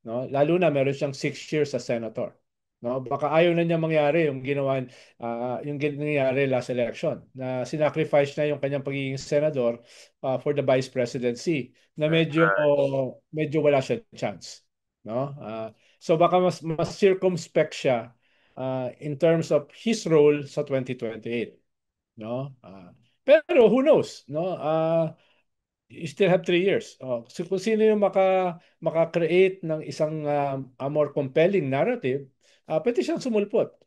No? Lalo na meron siyang 6 years as senator. No? Baka ayaw na niya mangyari yung nangyari last election na sinacrifice na yung kanyang pagiging senador for the vice presidency na medyo wala siya chance. No? So baka mas circumspect siya in terms of his role sa 2028. No? Pero who knows? No? You still have 3 years. So kung sino yung maka-create ng isang more compelling narrative, pwede siyang sumulpot.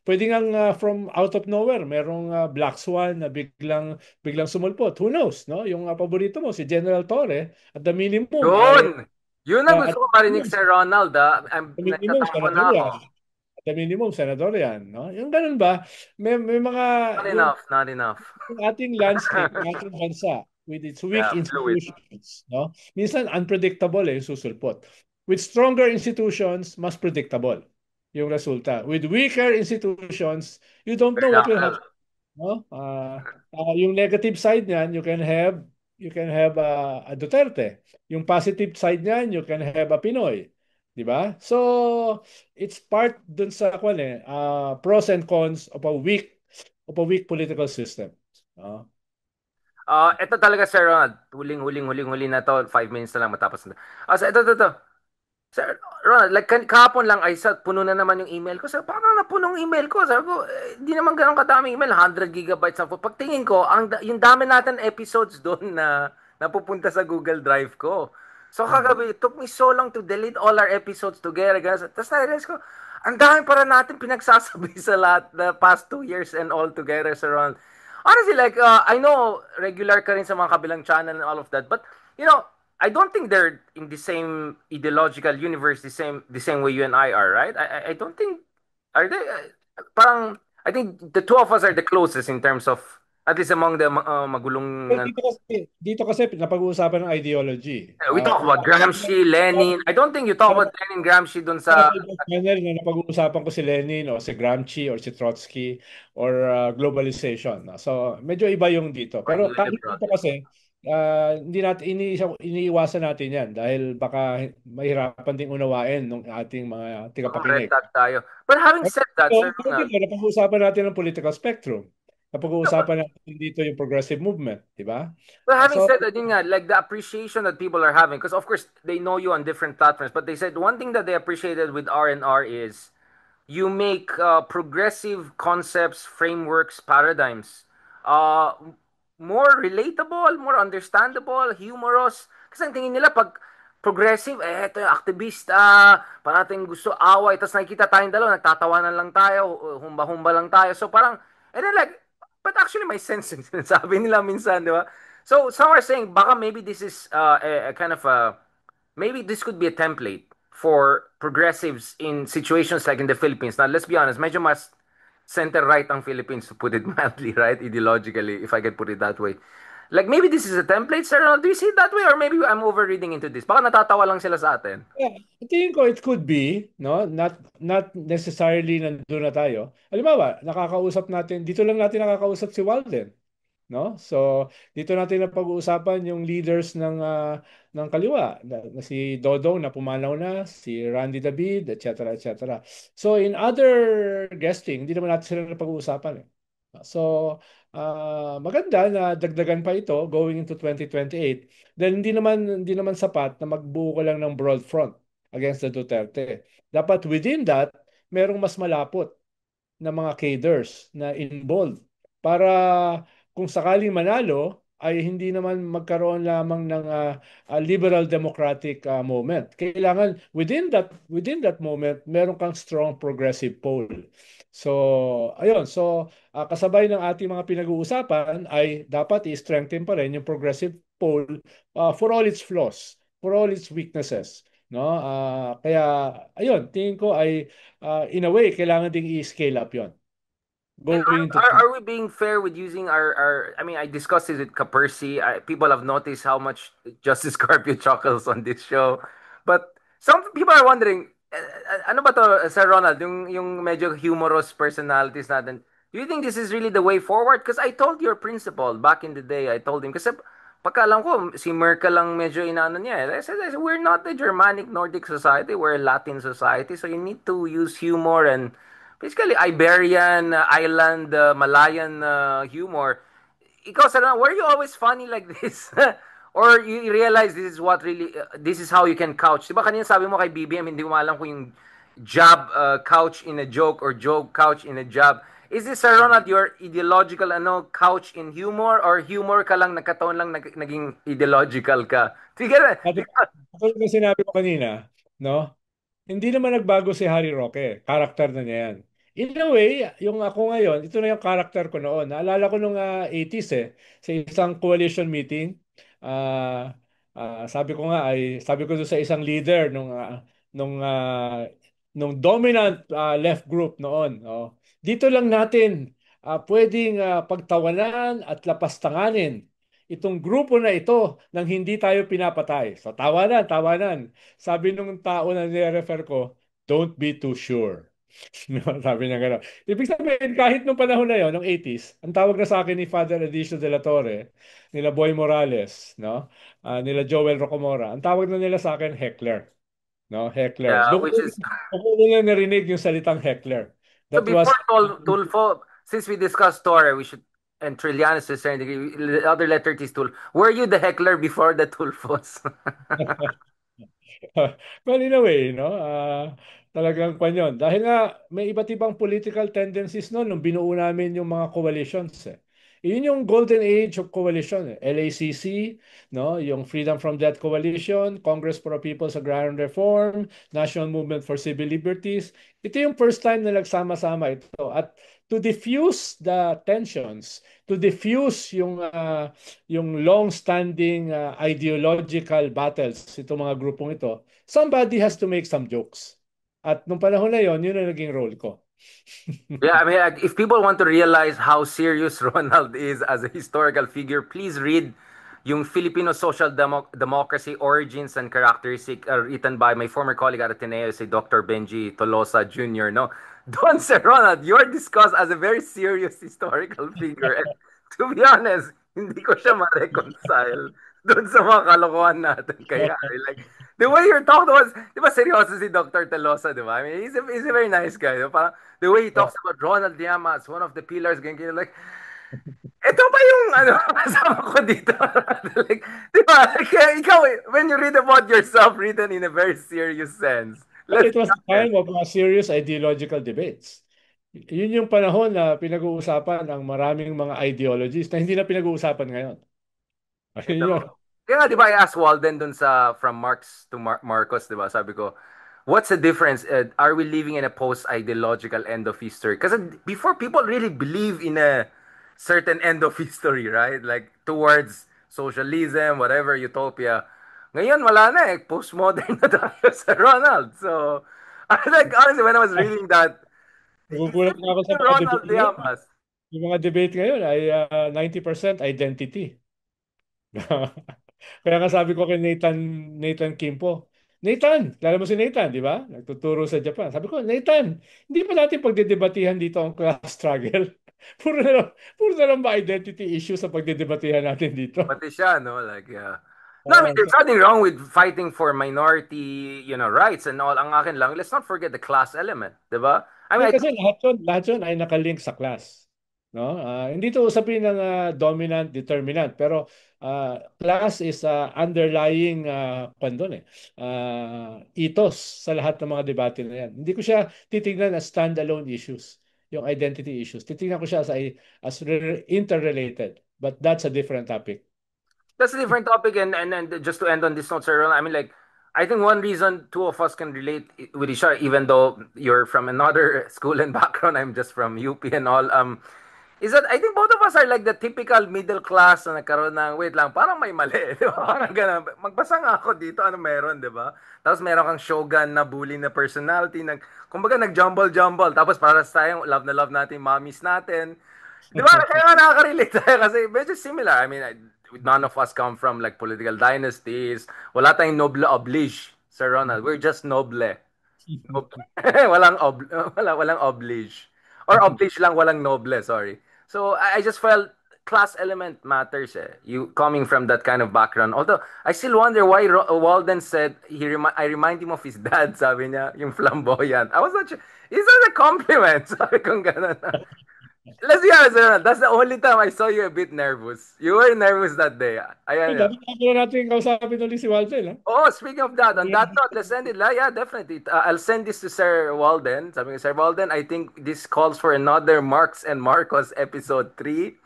Pwede ngang from out of nowhere, merong Black Swan na biglang sumulpot. Who knows? No? Yung paborito mo, si General Torre, at the minimum ay Yun! Yun ang gusto ko marinig sa Ronald, ah. minimum, Nagtatampo na senador ako. yan. At the minimum, senador yan. No? Yung ganun ba? May mga, Not enough, not enough. yung ating landscape, yung ating bansa, with its weak Yeah, fluid. institutions, no? Minsan unpredictable yung susulpot. With stronger institutions, mas predictable yung resulta. With weaker institutions, you don't know what will Turnout. happen. No? Yung negative side niyan, you can have a Duterte. Yung positive side niyan, you can have a Pinoy. 'Di ba? So it's part dun sa pros and cons of a weak political system. No? Ito talaga, Sir Ronald. Huling-huli na to. 5 minutes na lang matapos na. So, ito. Sir Ronald, like kahapon lang ay puno na naman yung email ko. Sir, paano napuno yung email ko? Sabi ko, di naman ganun kadaming email. 100 gigabytes ang pagtingin ko, yung dami natin episodes doon na napupunta sa Google Drive ko. So kagabi, it took me so long to delete all our episodes together. Ganun. Tapos na-realize ko, ang dami para natin pinagsasabi sa lahat the past 2 years and all together, Sir Ronald. Honestly, like, I know regular ka rin sa mga kabilang channel and all of that, but, I don't think they're in the same ideological universe, the same way you and I are, right? I don't think, are they? Parang, I think the two of us are the closest in terms of, at least among the magulong, Well, dito kasi napag-uusapan ng ideology. we talk about Gramsci, Lenin. I don't think you talk about Lenin, Gramsci dun Para sa, sa ibang channel na napag-uusapan ko si Lenin o si Gramsci or si Trotsky or globalization. No? So medyo iba yung dito. or Pero kahit liberal. dito kasi hindi natin iniiwasan natin 'yan dahil baka mahirapan ding unawain ng ating mga Red tagapakinig. tag tayo. But having said that, Sir Pero Ronald, dito napag-uusapan natin ng political spectrum. Napag-uusapan natin dito yung progressive movement, di ba? Well, having So said that, yun nga, like the appreciation that people are having, because of course they know you on different platforms, but they said one thing that they appreciated with R&R is you make progressive concepts, frameworks, paradigms uh, more relatable, more understandable, humorous. Kasi ang tingin nila pag progressive, eto yung aktivista, parating gusto away, tapos nakikita tayong dalawa, nagtatawanan lang tayo, humba-humba lang tayo. So parang, and then like, but actually may sense yung sinasabi nila minsan, di ba? So some are saying, baka maybe this is a kind of a, maybe this could be a template for progressives in situations like in the Philippines. Now, let's be honest, medyo mas center-right ang Philippines, to put it mildly, right? Ideologically, if I can put it that way. Like, maybe this is a template, sir. Do you see it that way? Or maybe I'm overreading into this. Baka natatawa lang sila sa atin. Yeah, tingin ko it could be, no? Not necessarily nandun na tayo. Halimbawa, nakakausap natin, dito lang natin nakakausap si Walden, no? So, dito natin na pag-uusapan yung leaders ng kaliwa, na si Dodong na pumanaw na, si Randy David, etc., etc. So, in other guesting, hindi naman natin sila na pag-uusapan eh. So, maganda na dagdagan pa ito going into 2028. Then hindi naman sapat na magbuo ka lang ng broad front against the Duterte. Dapat within that, merong mas malapot na mga cadres na involved para kung sakaling manalo ay hindi naman magkaroon lamang ng liberal democratic moment. Kailangan within that moment meron kang strong progressive pole. So ayun, so kasabay ng ating mga pinag-uusapan ay dapat i-strengthen pa rin yung progressive pole for all its flaws, for all its weaknesses, no? Kaya ayun, tingin ko ay in a way, kailangan ding i-scale up yon. And Going into... are we being fair with using our I mean, I discussed this with Kapersi. People have noticed how much Justice Carpio chuckles on this show. But some people are wondering, ano ba to, Sir Ronald, yung medyo humorous personalities natin. Do you think this is really the way forward? Because I told your principal back in the day, I told him, kasi pagkaalam ko, si Merkel lang medyo inaano niya. I said, we're not a Germanic Nordic society, we're a Latin society. So you need to use humor and basically Iberian island Malayan humor. Ikaw, Sarah, were you always funny like this? Or you realize this is what really this is how you can couch? Diba kanina sabi mo kay BBM hindi mo alam kung yung jab couch in a joke or joke couch in a jab. Is this, Sir Ronald, your ideological couch in humor, or humor ka lang nagkataon lang naging ideological ka? Sige na. Katulad ng sinabi ko kanina, no? Hindi naman nagbago si Harry Roque. Character na niya yan. In a way, yung ako ngayon, ito na yung character ko noon. Naalala ko nung 80s sa isang coalition meeting. ah sabi ko doon sa isang leader nung ah, nung dominant left group noon. Oh. Dito lang natin pwedeng pagtawanan at lapastanganin itong grupo na ito nang hindi tayo pinapatay. So tawanan, tawanan. Sabi nung tao na nirefer ko, don't be too sure. Sabi niya gano'n. Ibig sabihin, kahit nung panahon na yon, nung 80s, ang tawag na sa akin ni Father Edicio de la Torre, nila Boy Morales, no? Nila Joel Rocamora, ang tawag na nila sa akin, heckler. No? Heckler. Yeah, Doon which is ko nila narinig yung salitang heckler. so That was... before Tulfo, since we discussed Torre, we should, and Trillanes to a certain degree, the other letter T is Tulfo. Were you the heckler before the Tulfos? Well, in a way, no? Talagang kwan yun. Dahil nga, may iba't ibang political tendencies noon nung binuo namin yung mga coalitions. Yun yung golden age of coalition. LACC, no? Yung Freedom from Death Coalition, Congress for the People's Agrarian Reform, National Movement for Civil Liberties. Ito yung first time na nagsama-sama ito. At to diffuse the tensions, to diffuse yung long-standing ideological battles itong mga grupong ito, somebody has to make some jokes. At nung panahon na yon, yun ang naging role ko. Yeah, I mean, if people want to realize how serious Ronald is as a historical figure, please read yung Filipino Social Democracy Origins and Characteristics written by my former colleague at Ateneo, si Dr. Benji Tolosa Jr., no? Don Sir Ronald, you're discussed as a very serious historical figure. And to be honest, hindi ko siya ma-reconcile doon sa mga kalokohan natin kay Harry. Like, the way you're talking was, di ba seryoso si Dr. Tolosa, di ba? I mean, he's a very nice guy. Di ba? Parang, the way he talks about Ronald Llamas, one of the pillars, ganyan, like, ito ba yung kasama ko dito? Like, di ba? Like, ikaw, when you read about yourself written in a very serious sense, But let's it was a time of serious ideological debates. Yun yung panahon na pinag-uusapan ang maraming mga ideologies na hindi na pinag-uusapan ngayon. Ayun ito. yun. Kaya nga, di ba, I asked Walden dun sa From Marx to Marcos, di ba? Sabi ko, what's the difference? Are we living in a post-ideological end of history? Because before, people really believe in a certain end of history, right? Like towards socialism, whatever, utopia. Ngayon, wala na eh. Postmodern na tayo sa Ronald. So, I like, honestly, when I was reading that, he's Nagugulat just nga ako sa the mga debate Ronald ngayon. Llamas. Yung mga debate ngayon ay 90% identity. Kaya nga sabi ko kay Nathan Kimpo, Nathan, kilala mo si Nathan, di ba? Nagtuturo sa Japan. Sabi ko, Nathan, hindi pa natin pagdedebatihan dito ang class struggle. Puro na lang ba identity issue sa pagdedebatihan natin dito? Pati siya, no? Like, yeah. No, I mean, there's nothing wrong with fighting for minority, rights and all. Ang akin lang, let's not forget the class element, di ba? I mean, Eh, I kasi think lahat yun ay nakalink sa class. No? Hindi to usapin ng dominant, determinant, pero class is underlying ethos sa lahat ng mga debate na yan. Hindi ko siya titignan as standalone issues, yung identity issues. Titignan ko siya as interrelated. But that's a different topic. that's a different topic. And just to end on this note, Sir Ron, I mean, like, I think one reason two of us can relate with each other, even though you're from another school and background, I'm just from UP and all. Is that I think both of us are like the typical middle class na nagkaroon ng, wait lang, parang may mali, di ba? Parang ganun. Magbasa nga ako dito, ano meron, di ba? Tapos meron kang Shogun na bully na personality, kumbaga nag-jumble-jumble. Tapos para sa tayong love natin, mommies natin. Di ba? Kaya nga nakaka-relate tayo kasi medyo similar. I mean, none of us come from like political dynasties. Wala tayong noble oblige, Sir Ronald. We're just noble. Noble. Walang oblige. Or oblige lang, walang noble, sorry. So I just felt class element matters eh. You coming from that kind of background. Although I still wonder why Walden said I remind him of his dad, sabi niya, yung flamboyant. I was not sure. Is that a compliment? Sabi kong ganun. Let's be honest, Ronald, that's the only time I saw you a bit nervous. You were nervous that day. Eh, Ayan. dapat na natin kausapin ulit si Walter. Ha? Oh, speaking of that, on that note, let's send it. Yeah, definitely. I'll send this to Sir Walden. Sabi ko, Sir Walden, I think this calls for another Marks and Marcos episode 3.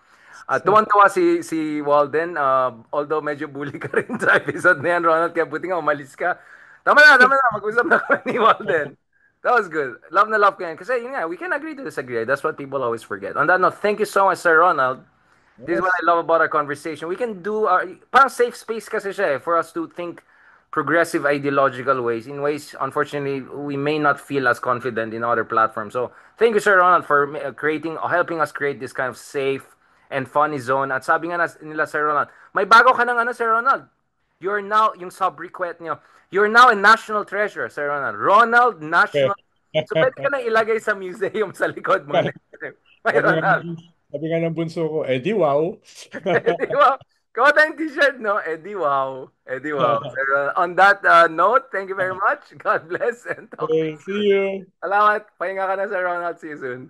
Tuwan-tuwa si Walden. Although medyo bully ka rin sa episode na yan, Ronald. Kaya buti nga umalis ka. Tama na. Mag-usap na kami ni Walden. That was good. Love na love ko yan. Kasi yun nga, we can agree to disagree. That's what people always forget. On that note, thank you so much, Sir Ronald. This is what Yes. I love about our conversation. We can do our parang safe space kasi siya for us to think progressive ideological ways in ways unfortunately we may not feel as confident in other platforms. So thank you, Sir Ronald, for helping us create this kind of safe and funny zone. At sabi nga nila, Sir Ronald, may bago ka ng Sir Ronald. You're now yung sub-request niyo. You're now a national treasure, Sir Ronald. Ronald National. So pwede ka nang ilagay sa museum sa likod mo. May Sabi nga, Ronald. sabi nga ng bunso ko, eh di wow. Eddie Wow. Kuha tayong t-shirt, no? Eddie Wow. Eddie Wow. Sir, on that note, thank you very much. God bless and talk to Okay, you see soon. you. Salamat. Pahinga ka na, Sir Ronald. See you soon.